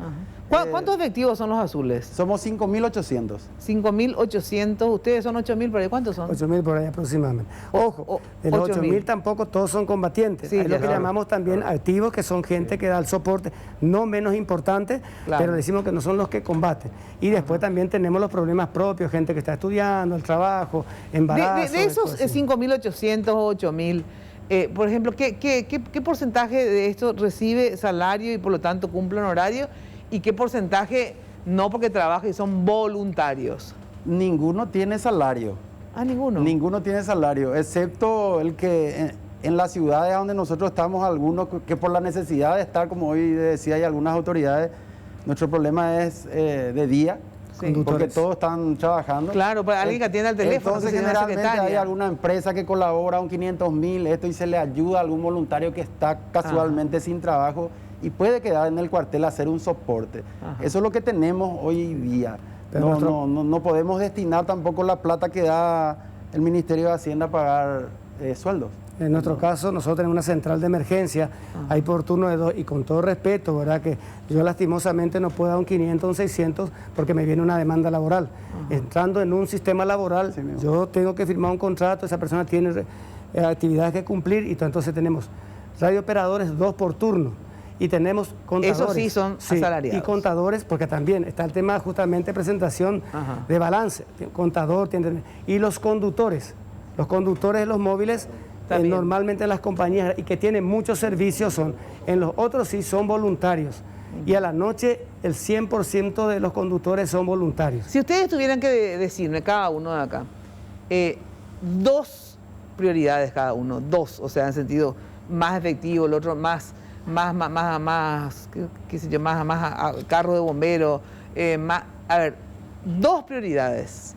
¿Cuántos efectivos son los azules? Somos 5.800. 5.800, ustedes son 8.000 por ahí, ¿cuántos son? 8.000 por ahí aproximadamente. Ojo, de los 8.000 tampoco todos son combatientes. Sí, Hay lo que claro. llamamos también activos, que son gente que da el soporte, no menos importante, Claro. pero decimos que no son los que combaten. Y después también tenemos los problemas propios, gente que está estudiando, el trabajo, embarazo. De esos cosas así. 5.800 o 8.000, por ejemplo, ¿qué porcentaje de esto recibe salario y por lo tanto cumple un horario? ¿Y qué porcentaje no porque trabaja y son voluntarios? Ninguno tiene salario. Ah, ninguno. Ninguno tiene salario, excepto el que en las ciudades donde nosotros estamos, algunos que por la necesidad de estar, como hoy decía, hay algunas autoridades, nuestro problema es de día, Sí. porque todos están trabajando. Claro, pero alguien que atienda el teléfono, Entonces, que sea una generalmente hay secretaria. alguna empresa que colabora un 500.000, esto, y se le ayuda a algún voluntario que está casualmente sin trabajo y puede quedar en el cuartel a hacer un soporte. Ajá. Eso es lo que tenemos hoy día. Pero No podemos destinar tampoco la plata que da el Ministerio de Hacienda a pagar sueldos. En nuestro caso, nosotros tenemos una central de emergencia, hay por turno de 2, y con todo respeto, ¿verdad? Que yo lastimosamente no puedo dar un 500, un 600, porque me viene una demanda laboral. Entrando en un sistema laboral, Sí, mismo. yo tengo que firmar un contrato, esa persona tiene actividades que cumplir, y entonces tenemos radiooperadores 2 por turno, y tenemos contadores. Esos sí son asalariados. Y contadores, porque también está el tema justamente de presentación Ajá. de balance, contador, y los conductores de los móviles. También. Normalmente en las compañías y que tienen muchos servicios son, en los otros sí son voluntarios. Y a la noche el 100% de los conductores son voluntarios. Si ustedes tuvieran que decirme, cada uno de acá, 2 prioridades cada uno, 2, o sea, en sentido más efectivo, el otro más qué sé yo, más carro de bombero, a ver, 2 prioridades,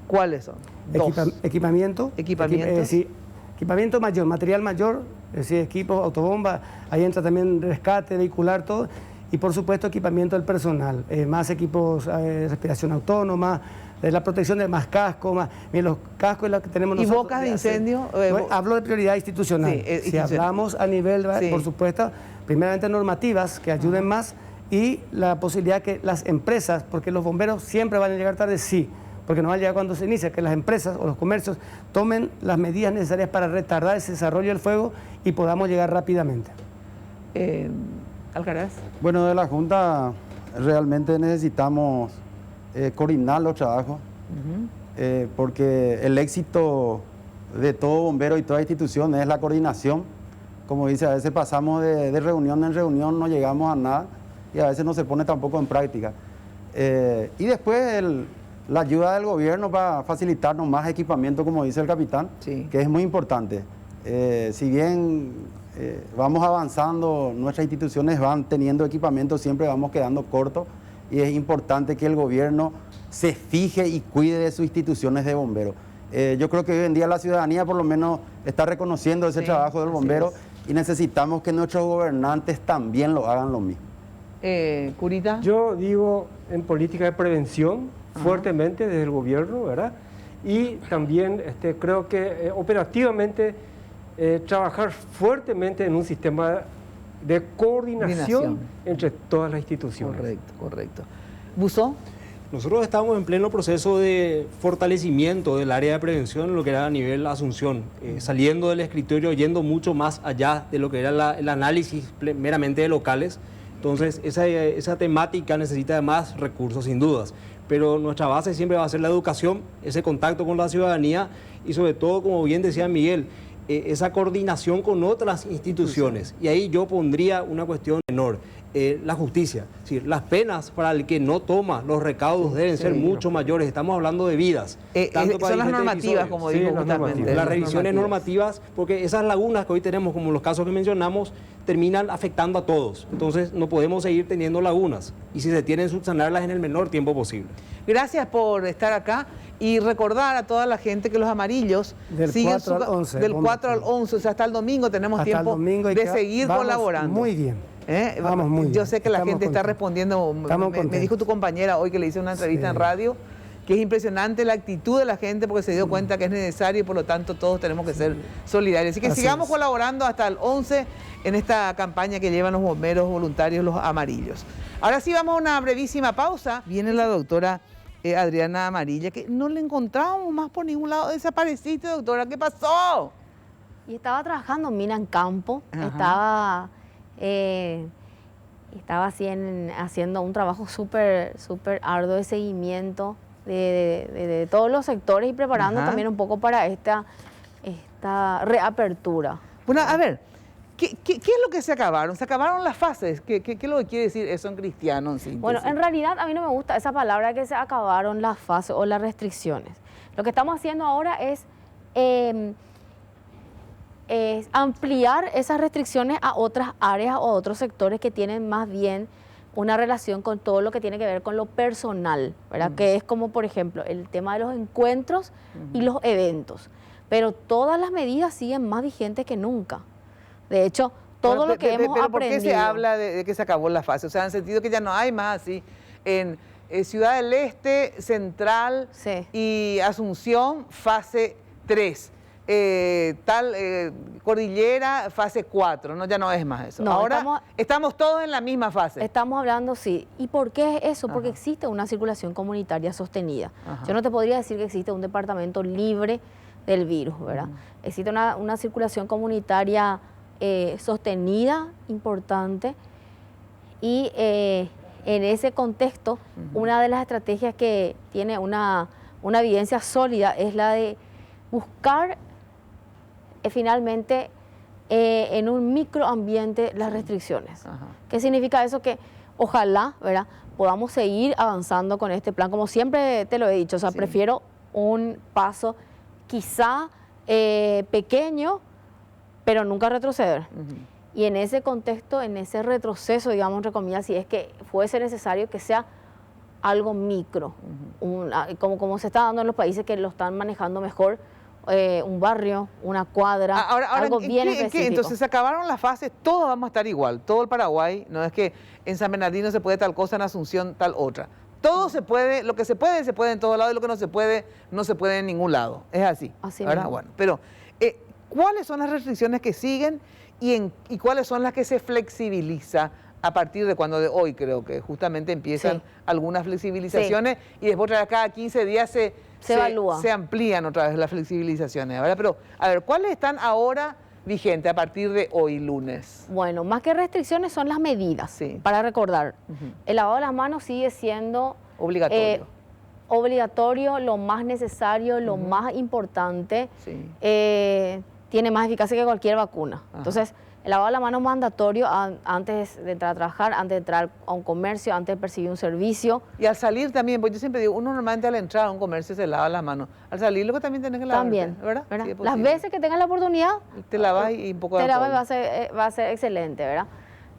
¿cuáles son? 2. Equipamiento. Equipamientos. Sí, equipamiento mayor, material mayor, es decir, equipos, autobomba, ahí entra también rescate vehicular, todo. Y por supuesto equipamiento del personal, más equipos, respiración autónoma, la protección de más cascos, los cascos es lo que tenemos ¿Y nosotros. bocas de incendio? Hablo de prioridad institucional. Sí, Si institucional. hablamos a nivel, Sí. por supuesto, primeramente normativas que ayuden más, y la posibilidad que las empresas, porque los bomberos siempre van a llegar tarde, sí, porque no van a llegar cuando se inicia, que las empresas o los comercios tomen las medidas necesarias para retardar ese desarrollo del fuego y podamos llegar rápidamente. Alcaraz. Bueno, de la Junta realmente necesitamos coordinar los trabajos, porque el éxito de todo bombero y toda institución es la coordinación. Como dice, a veces pasamos de reunión en reunión, no llegamos a nada y a veces no se pone tampoco en práctica. Y después la ayuda del gobierno para facilitarnos más equipamiento, como dice el capitán, Sí. que es muy importante. Si bien vamos avanzando, nuestras instituciones van teniendo equipamiento, siempre vamos quedando cortos, y es importante que el gobierno se fije y cuide de sus instituciones de bomberos. Yo creo que hoy en día la ciudadanía por lo menos está reconociendo ese Sí, trabajo del así bombero, es. y necesitamos que nuestros gobernantes también lo hagan lo mismo. Curita. Yo digo en política de prevención fuertemente desde el gobierno, ¿verdad? Y también creo que operativamente trabajar fuertemente en un sistema de coordinación entre todas las instituciones. Correcto. ¿Buzón? Nosotros estamos en pleno proceso de fortalecimiento del área de prevención, lo que era a nivel Asunción, saliendo del escritorio, yendo mucho más allá de lo que era el análisis meramente de locales. Entonces, esa temática necesita de más recursos, sin dudas. Pero nuestra base siempre va a ser la educación, ese contacto con la ciudadanía y sobre todo, como bien decía Miguel, esa coordinación con otras instituciones. Y ahí yo pondría una cuestión menor, la justicia. Es decir, las penas para el que no toma los recaudos deben ser mucho mayores. Estamos hablando de vidas. Tanto para son las diferentes normativas, episodios. como Sí, dijo las justamente. normativas. Las revisiones normativas, porque esas lagunas que hoy tenemos, como los casos que mencionamos, terminan afectando a todos. Entonces, no podemos seguir teniendo lagunas. Y si se tienen, subsanarlas en el menor tiempo posible. Gracias por estar acá y recordar a toda la gente que los amarillos Del siguen 4 al 11, del bomba. 4 al 11, o sea, hasta el domingo tenemos Hasta el tiempo domingo de seguir vamos colaborando. Muy bien. Vamos muy bien. Yo sé que la Estamos gente está contentos. respondiendo, Estamos me contentos. dijo tu compañera hoy que le hice una entrevista Sí. en radio, que es impresionante la actitud de la gente porque se dio cuenta que es necesario y por lo tanto todos tenemos que ser solidarios. Así que sigamos colaborando hasta el 11 en esta campaña que llevan los bomberos voluntarios, los amarillos. Ahora sí vamos a una brevísima pausa. Viene la doctora Adriana Amarilla, que no le encontramos más por ningún lado. Desapareciste, doctora, ¿qué pasó? Y estaba trabajando, mira, en campo, estaba así haciendo un trabajo súper arduo de seguimiento de todos los sectores y preparando también un poco para esta reapertura. Bueno, a ver, ¿qué es lo que se acabaron? ¿Se acabaron las fases? ¿Qué es lo que quiere decir eso en cristiano? En síntesis? Bueno, en realidad a mí no me gusta esa palabra que se acabaron las fases o las restricciones. Lo que estamos haciendo ahora es ampliar esas restricciones a otras áreas o a otros sectores que tienen más bien una relación con todo lo que tiene que ver con lo personal, ¿verdad? Que es como, por ejemplo, el tema de los encuentros y los eventos. Pero todas las medidas siguen más vigentes que nunca. De hecho, todo lo que hemos aprendido... ¿Por qué se habla de que se acabó la fase? O sea, en el sentido que ya no hay más así. En Ciudad del Este, Central y Asunción, fase 3. Cordillera, fase 4, ¿no? Ya no es más eso. No, ahora estamos todos en la misma fase. Estamos hablando, sí. ¿Y por qué es eso? Porque existe una circulación comunitaria sostenida. Yo no te podría decir que existe un departamento libre del virus, ¿verdad? Existe una circulación comunitaria sostenida, importante, y en ese contexto, una de las estrategias que tiene una evidencia sólida es la de buscar finalmente en un microambiente las restricciones. ¿Qué significa eso? Que ojalá, ¿verdad?, podamos seguir avanzando con este plan, como siempre te lo he dicho, o sea, prefiero un paso quizá pequeño, pero nunca retroceder. Y en ese contexto, en ese retroceso, digamos, entre comillas, si es que fuese necesario que sea algo micro, como se está dando en los países que lo están manejando mejor, un barrio, una cuadra, algo bien específico. Entonces se acabaron las fases, todos vamos a estar igual, todo el Paraguay, no es que en San Bernardino se puede tal cosa, en Asunción tal otra. Todo se puede, lo que se puede en todo lado y lo que no se puede en ningún lado. Es así. Así ¿verdad? mismo. Bueno, pero ¿cuáles son las restricciones que siguen y cuáles son las que se flexibiliza a partir de cuando de hoy creo que justamente empiezan algunas flexibilizaciones y después cada 15 días se evalúa. Se amplían otra vez las flexibilizaciones, ¿verdad? Pero, a ver, ¿cuáles están ahora vigentes a partir de hoy, lunes? Bueno, más que restricciones son las medidas, para recordar. El lavado de las manos sigue siendo... obligatorio. Obligatorio, lo más necesario, lo más importante. Tiene más eficacia que cualquier vacuna. Entonces, el lavado de la mano mandatorio antes de entrar a trabajar, antes de entrar a un comercio, antes de percibir un servicio. Y al salir también, porque yo siempre digo, uno normalmente al entrar a un comercio se lava las manos. Al salir luego también tenés que lavar. También, ¿verdad? ¿verdad? Sí, es las veces que tengas la oportunidad, te lavas y un poco de te alcohol. lavas va a ser excelente, ¿verdad?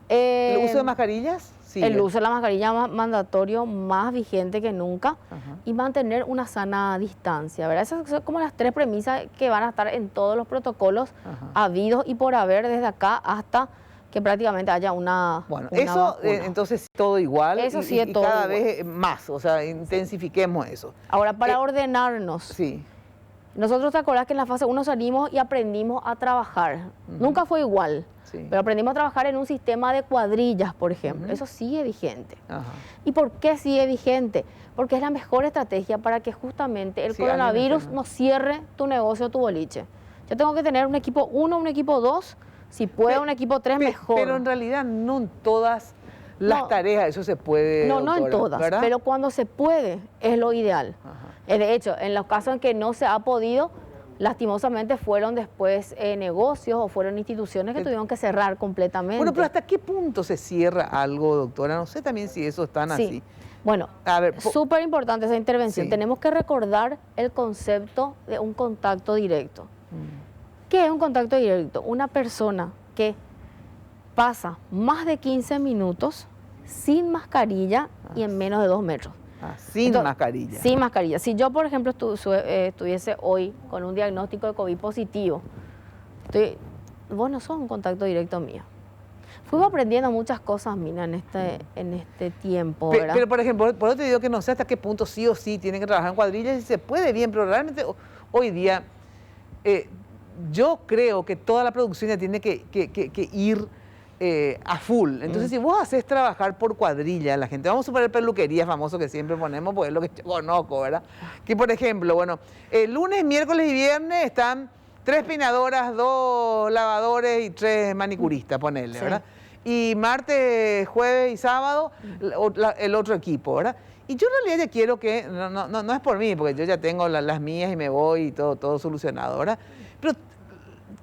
¿El uso de mascarillas? Sí. El uso de la mascarilla mandatorio más vigente que nunca y mantener una sana distancia, ¿verdad? Esas son como las 3 premisas que van a estar en todos los protocolos habidos y por haber desde acá hasta que prácticamente haya una Bueno, una eso vacuna. Entonces todo igual Eso sí es y todo cada igual. vez más, o sea, intensifiquemos eso. Ahora, para ordenarnos, nosotros te acordás que en la fase 1 salimos y aprendimos a trabajar. Nunca fue igual. Pero aprendimos a trabajar en un sistema de cuadrillas, por ejemplo. Eso sigue vigente. ¿Y por qué sigue vigente? Porque es la mejor estrategia para que justamente el coronavirus no cierre tu negocio, tu boliche. Yo tengo que tener un equipo 1, un equipo 2, si puedo un equipo 3, mejor. Pero en realidad no en todas las tareas eso se puede, No, no en todas, ¿verdad? pero cuando se puede es lo ideal. De hecho, en los casos en que no se ha podido, lastimosamente fueron después negocios o fueron instituciones que tuvieron que cerrar completamente. Bueno, pero ¿hasta qué punto se cierra algo, doctora? No sé también si eso es tan así. Bueno, súper importante esa intervención. Tenemos que recordar el concepto de un contacto directo. ¿Qué es un contacto directo? Una persona que pasa más de 15 minutos sin mascarilla y en menos de 2 metros. Sin mascarilla. Sin mascarilla. Si yo, por ejemplo, estuviese hoy con un diagnóstico de COVID positivo, vos no sos un contacto directo mío. Fuimos aprendiendo muchas cosas, Mina, en este tiempo, ¿verdad? Pero, por ejemplo, por eso te digo que no sé hasta qué punto sí o sí tienen que trabajar en cuadrillas y se puede bien, pero realmente hoy día yo creo que toda la producción ya tiene que ir a full. Entonces, si vos haces trabajar por cuadrilla a la gente, vamos a suponer peluquería famoso que siempre ponemos, porque es lo que yo conozco, ¿verdad? Que, por ejemplo, bueno, el lunes, miércoles y viernes están 3 peinadoras, 2 lavadores y 3 manicuristas, ponerle, ¿verdad? Y martes, jueves y sábado, el otro equipo, ¿verdad? Y yo en realidad ya quiero que, no es por mí, porque yo ya tengo las mías y me voy y todo solucionado, ¿verdad? Pero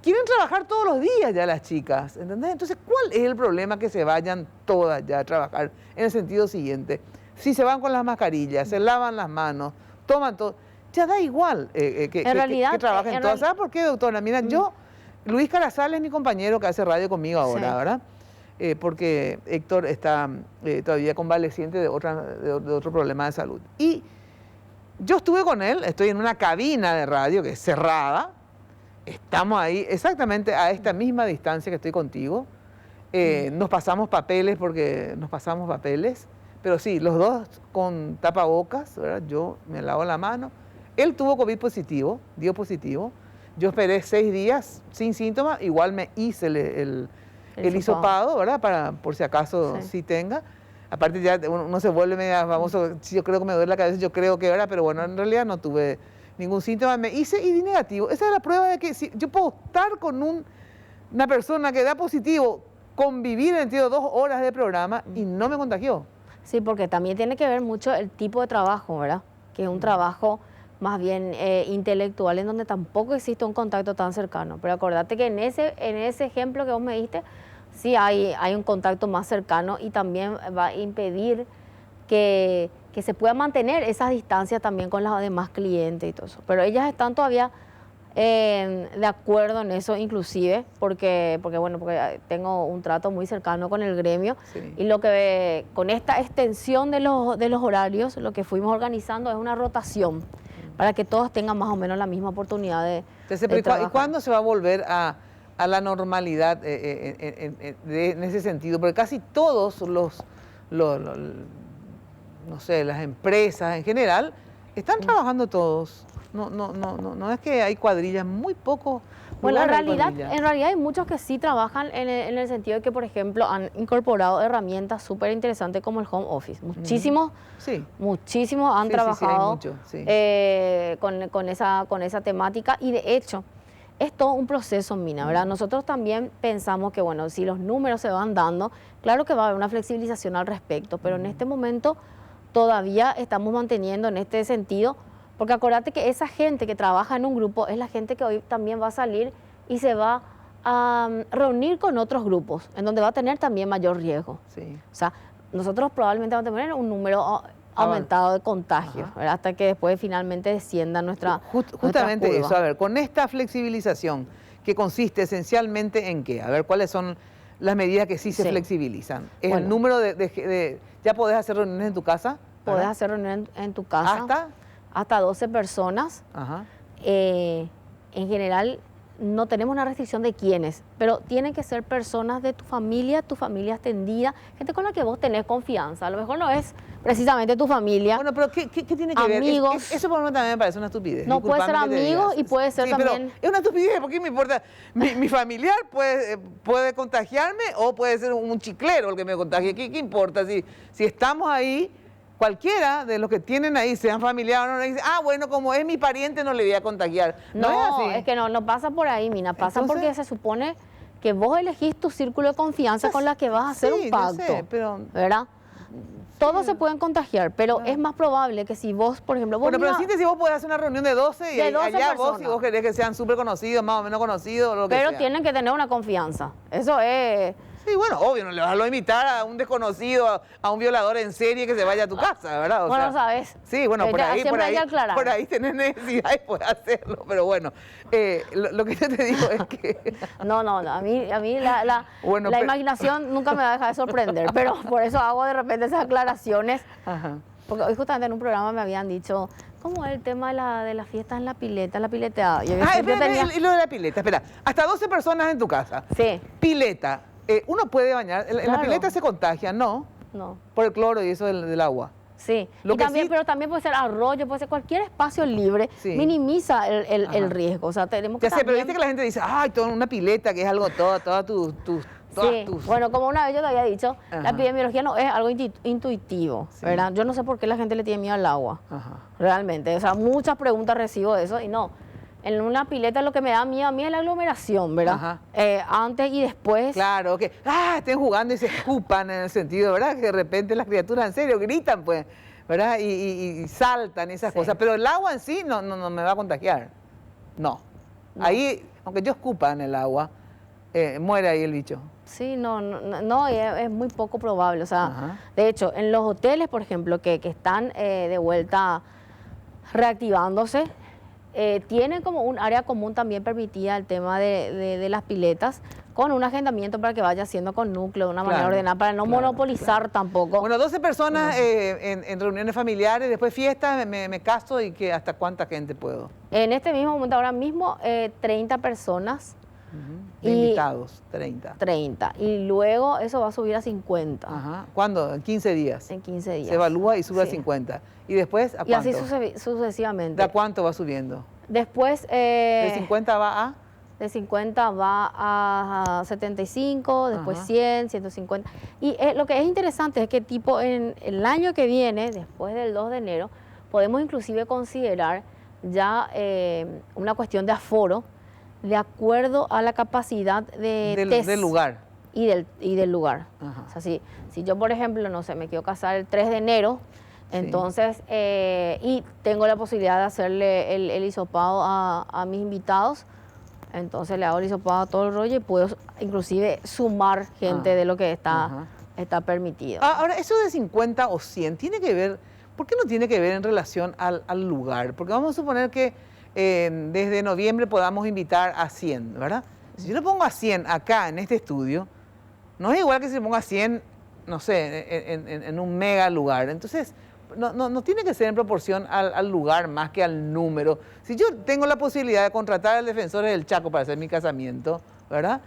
quieren trabajar todos los días ya las chicas, ¿entendés? Entonces, ¿cuál es el problema que se vayan todas ya a trabajar? En el sentido siguiente, si se van con las mascarillas, se lavan las manos, toman todo, ya da igual que trabajen todas. ¿Sabes por qué, doctora? Mira, Luis Carazal es mi compañero que hace radio conmigo ahora, ¿verdad? Porque Héctor está todavía convaleciente de otro problema de salud. Y yo estuve con él, estoy en una cabina de radio que es cerrada, estamos ahí exactamente a esta misma distancia que estoy contigo, nos pasamos papeles pero sí, los dos con tapabocas, ¿verdad? Yo me lavo la mano, él tuvo COVID positivo, dio positivo, yo esperé 6 días sin síntomas, igual me hice el hisopado, ¿verdad? Por si acaso sí tenga. Aparte ya uno se vuelve medio famoso, yo creo que me duele la cabeza, yo creo que, ¿verdad? Pero bueno, en realidad no tuve ningún síntoma, me hice y di negativo. Esa es la prueba de que si yo puedo estar con una persona que da positivo, convivir en 2 horas de programa y no me contagió. Sí, porque también tiene que ver mucho el tipo de trabajo, ¿verdad? Que es un trabajo más bien intelectual, en donde tampoco existe un contacto tan cercano. Pero acordate que en ese ejemplo que vos me diste, sí hay un contacto más cercano y también va a impedir que se pueda mantener esas distancias también con los demás clientes y todo eso. Pero ellas están todavía de acuerdo en eso, inclusive, porque tengo un trato muy cercano con el gremio, y lo que con esta extensión de los horarios, lo que fuimos organizando es una rotación para que todos tengan más o menos la misma oportunidad de trabajar. ¿Y cuándo se va a volver a la normalidad en ese sentido? Porque casi todos no sé, las empresas en general están trabajando todos. No es que hay cuadrillas, muy pocos. Bueno, en realidad hay muchos que sí trabajan en el sentido de que, por ejemplo, han incorporado herramientas súper interesantes como el home office. Muchísimos han trabajado con esa temática, y de hecho es todo un proceso, Mina, ¿verdad? Nosotros también pensamos que, bueno, si los números se van dando, claro que va a haber una flexibilización al respecto, pero en este momento todavía estamos manteniendo en este sentido, porque acordate que esa gente que trabaja en un grupo es la gente que hoy también va a salir y se va a reunir con otros grupos, en donde va a tener también mayor riesgo. Sí. O sea, nosotros probablemente vamos a tener un número aumentado de contagios, hasta que después finalmente descienda nuestra Justamente nuestra eso, a ver, con esta flexibilización, que consiste esencialmente en qué, a ver, ¿cuáles son las medidas que sí se flexibilizan? Es el número ¿ya podés hacer reuniones en tu casa? Podés hacer reuniones en tu casa. Hasta 12 personas. En general no tenemos una restricción de quiénes, pero tienen que ser personas de tu familia extendida, gente con la que vos tenés confianza. A lo mejor no es precisamente tu familia. Bueno, pero ¿qué tiene que ver? Eso por lo menos también me parece una estupidez. No, puede ser amigos y puede ser también... Pero es una estupidez, porque me importa. Mi familiar puede contagiarme, o puede ser un chiclero el que me contagie. ¿Qué importa? Si estamos ahí, cualquiera de los que tienen ahí, sean familiares o no, dice, bueno, como es mi pariente, no le voy a contagiar. No, es que no pasa por ahí, Mina. Pasa porque se supone que vos elegís tu círculo de confianza con la que vas a hacer un pacto. ¿Verdad? Todos se pueden contagiar, pero es más probable que si vos, por ejemplo... pero si vos podés hacer una reunión de 12 y allá personas. Vos, si vos querés que sean súper conocidos, más o menos conocidos, lo que sea. Pero tienen que tener una confianza. Eso es... Sí, bueno, obvio, no le vas a invitar a un desconocido, a un violador en serie que se vaya a tu casa, ¿verdad? Bueno, sabes. Sí, bueno, por ahí tenés necesidad y puedes hacerlo, pero bueno, lo que yo te digo es que... No, a mí la imaginación nunca me va a dejar de sorprender, pero por eso hago de repente esas aclaraciones. Porque hoy justamente en un programa me habían dicho... ¿Cómo es el tema de las fiestas en la pileteada? Y lo de la pileta, espera. Hasta 12 personas en tu casa. Sí. Pileta. uno puede bañar, en la Claro. pileta se contagia, ¿no? No. Por el cloro y eso del agua. Sí, Lo y que también, sí- pero también puede ser arroyo, puede ser cualquier espacio libre, Sí. minimiza el Ajá. riesgo. O sea, tenemos que Ya sé, pero también... viste que la gente dice, ay, toda una pileta que es algo todas Sí, tus... bueno, como una vez yo te había dicho, Ajá. la epidemiología no es algo intuitivo, Sí. ¿verdad? Yo no sé por qué la gente le tiene miedo al agua, Ajá. realmente. O sea, muchas preguntas recibo de eso y no. En una pileta lo que me da miedo a mí es la aglomeración, ¿verdad? Ajá. Antes y después. Claro, que estén jugando y se escupan en el sentido, ¿verdad? Que de repente las criaturas en serio gritan, pues, ¿verdad? Y saltan y esas Sí. cosas. Pero el agua en sí no me va a contagiar. No. Ahí, aunque yo escupa en el agua, muere ahí el bicho. Sí, no, y es muy poco probable. O sea, Ajá. de hecho, en los hoteles, por ejemplo, que están de vuelta reactivándose, tienen como un área común también permitida el tema de las piletas, con un agendamiento para que vaya haciendo con núcleo de una manera Claro, ordenada, para no claro, monopolizar tampoco. Bueno, 12 personas en reuniones familiares, después fiestas, me caso y que hasta cuánta gente puedo. En este mismo momento, ahora mismo, 30 personas. De Y- invitados, 30. 30. Y luego eso va a subir a 50 Ajá. ¿Cuándo? En 15 días. en 15 días. Se evalúa y sube a Sí. 50. ¿Y después a Y así cuánto? sucesivamente. ¿De a cuánto va subiendo? Después, ¿De 50 va a? de 50 va a 75, después Ajá. 100, 150. Y lo que es interesante es que tipo en el año que viene, después del 2 de enero, podemos inclusive considerar ya una cuestión de aforo de acuerdo a la capacidad de test Del lugar. y del lugar. Ajá. O sea, si yo, por ejemplo, no sé, me quiero casar el 3 de enero, Sí. entonces, y tengo la posibilidad de hacerle el hisopado a mis invitados, entonces le hago el hisopado a todo el rollo y puedo inclusive sumar gente Ah, de lo que ajá. está permitido. Ahora, eso de 50 o 100, ¿tiene que ver, por qué no tiene que ver en relación al lugar? Porque vamos a suponer que desde noviembre podamos invitar a 100, ¿verdad? Si yo le pongo a 100 acá en este estudio, no es igual que si le pongo a 100, no sé, en un mega lugar. Entonces, no tiene que ser en proporción al lugar más que al número. Si yo tengo la posibilidad de contratar al Defensores del Chaco para hacer mi casamiento, ¿verdad?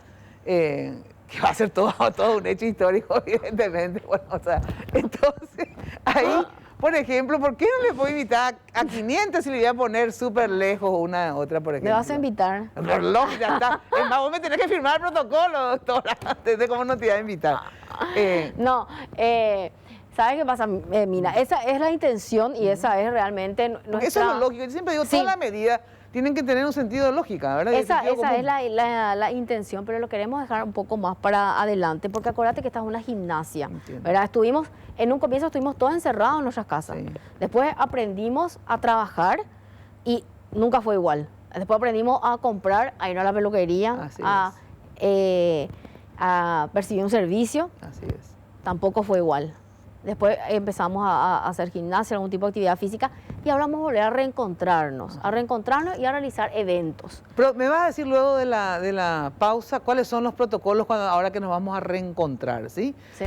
Que va a ser todo un hecho histórico, evidentemente. Bueno, o sea, entonces, ahí, por ejemplo, ¿por qué no le puedo invitar a 500 si le voy a poner súper lejos una a otra, por ejemplo? ¿Me vas a invitar? Reloj, ya está. Es más, vos me tenés que firmar el protocolo, doctora, antes de cómo no te iba a invitar. No, ¿sabes qué pasa, Mina? Esa es la intención y esa es realmente nuestra... Porque eso es lo lógico. Yo siempre digo, Sí. todas las medidas tienen que tener un sentido de lógica, ¿verdad? Y de Esa sentido es común. la intención, pero lo queremos dejar un poco más para adelante, porque acuérdate que esta es una gimnasia, Entiendo. ¿verdad? En un comienzo estuvimos todos encerrados en nuestras casas. Sí. Después aprendimos a trabajar y nunca fue igual. Después aprendimos a comprar, a ir a la peluquería, Así a percibir un servicio, Así es. tampoco fue igual. Después empezamos a hacer gimnasia, algún tipo de actividad física, y ahora vamos a volver a reencontrarnos y a realizar eventos. Pero me vas a decir luego de la pausa cuáles son los protocolos ahora que nos vamos a reencontrar, ¿sí? Sí.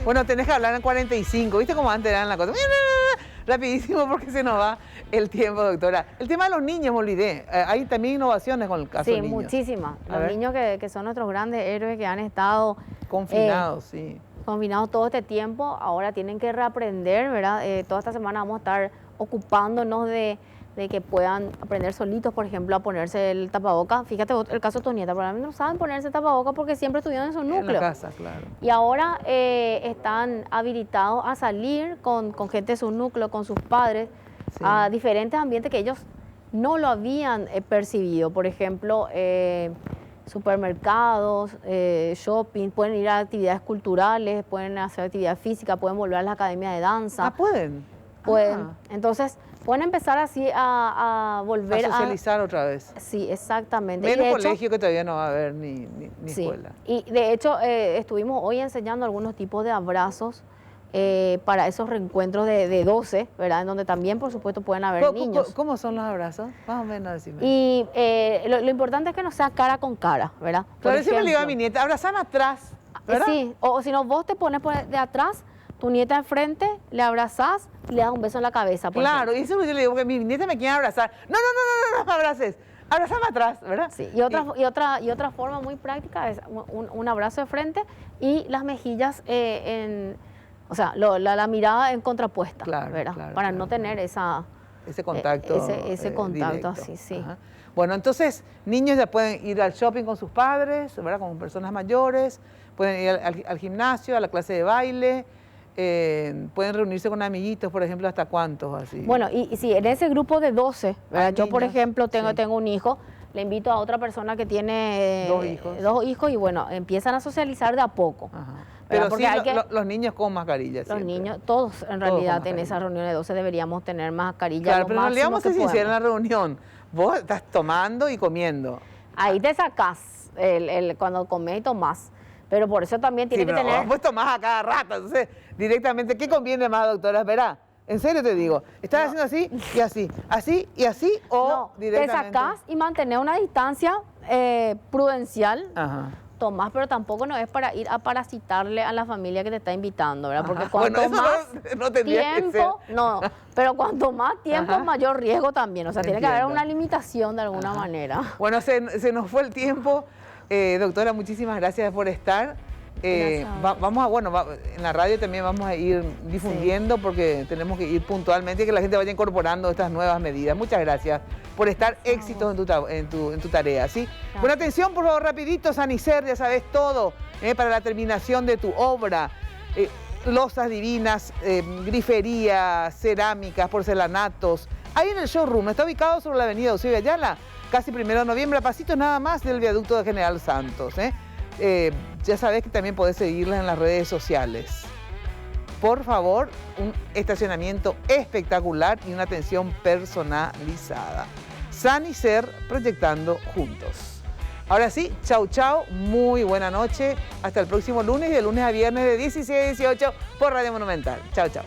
Bueno, tenés que hablar en 45, ¿viste cómo antes eran la cosa? Rapidísimo porque se nos va el tiempo, doctora. El tema de los niños, me olvidé. Hay también innovaciones con el caso Sí, de niños. muchísimas. A Los ver. niños que son nuestros grandes héroes que han estado Confinados, sí. confinados todo este tiempo, ahora tienen que reaprender, ¿verdad? Toda esta semana vamos a estar ocupándonos de que puedan aprender solitos, por ejemplo, a ponerse el tapaboca. Fíjate el caso de tu nieta, probablemente no saben ponerse el tapaboca porque siempre estuvieron en su En núcleo. la casa, claro. Y ahora están habilitados a salir con gente de su núcleo, con sus padres, Sí. a diferentes ambientes que ellos no lo habían percibido. Por ejemplo, supermercados, shopping, pueden ir a actividades culturales, pueden hacer actividad física, pueden volver a la academia de danza. ¿Pueden? Pueden. Ah, Entonces, pueden empezar así a volver a socializar otra vez. Sí, exactamente. Y Menos de hecho, colegio que todavía no va a haber ni sí. escuela. Y de hecho, estuvimos hoy enseñando algunos tipos de abrazos para esos reencuentros de 12, ¿verdad? En donde también, por supuesto, pueden haber niños. ¿Cómo son los abrazos? Más o menos, decime. Y lo importante es que no sea cara con cara, ¿verdad? Por Claro, siempre le digo a ejemplo, mi nieta, abrazame atrás, ¿verdad? Sí, o si no, vos te pones de atrás, tu nieta enfrente, le abrazás y le das un beso en la cabeza. por Claro, ejemplo. y eso yo le digo, porque mi nieta me quiere abrazar. No me abraces. abrazame atrás, ¿verdad? Sí, y otra forma muy práctica es un abrazo de frente y las mejillas o sea, la mirada en contrapuesta, Claro, ¿verdad? claro, Para claro, no tener ese contacto. ese contacto directo. así, sí. Ajá. Bueno, entonces, niños ya pueden ir al shopping con sus padres, ¿verdad? Con personas mayores, pueden ir al gimnasio, a la clase de baile, pueden reunirse con amiguitos, por ejemplo, ¿hasta cuántos? Así. Bueno, y si en ese grupo de 12, ¿verdad? Yo, por niños, ejemplo, sí. tengo un hijo, le invito a otra persona que tiene 2 hijos. Y bueno, empiezan a socializar de a poco. Ajá. ¿verdad? Pero Porque sí, hay que- los niños con mascarilla. Los siempre. niños, todos en con realidad en mascarilla. esas reuniones de 12 deberíamos tener mascarilla. Claro, lo pero en realidad máximo vamos a ser que sinceros en la podemos. reunión. Vos estás tomando y comiendo. Ahí te sacás cuando comés y tomás. Pero por eso también tiene Sí, que pero tener... vos tomás a cada rato, entonces directamente, ¿qué conviene más, doctora? Verá, en serio te digo, ¿estás haciendo así y así o No, te directamente? sacás y mantener una distancia prudencial. Ajá. Tomás, pero tampoco no es para ir a parasitarle a la familia que te está invitando, ¿verdad? Porque Ajá. cuanto Bueno, eso más no tendría que tiempo, no, pero cuanto más tiempo, Ajá. mayor riesgo también. O sea, tiene que haber Entiendo. una limitación de alguna manera. Bueno, se nos fue el tiempo. Doctora, muchísimas gracias por estar. Gracias a vos. En la radio también vamos a ir difundiendo porque tenemos que ir puntualmente y que la gente vaya incorporando estas nuevas medidas. Muchas gracias por estar éxitos en tu tarea, ¿sí? Gracias. Bueno, atención, por favor, rapidito, Sanicer, ya sabes todo, para la terminación de tu obra. Losas divinas, grifería, cerámicas, porcelanatos. Ahí en el showroom, está ubicado sobre la avenida Eusebio Ayala, casi 1 de noviembre, a pasitos nada más del viaducto de General Santos. Ya sabes que también podés seguirlas en las redes sociales. Por favor, un estacionamiento espectacular y una atención personalizada. Sanicer, proyectando juntos. Ahora sí, chau, chau, muy buena noche. Hasta el próximo lunes y de lunes a viernes de 16 a 18 por Radio Monumental. Chau, chau.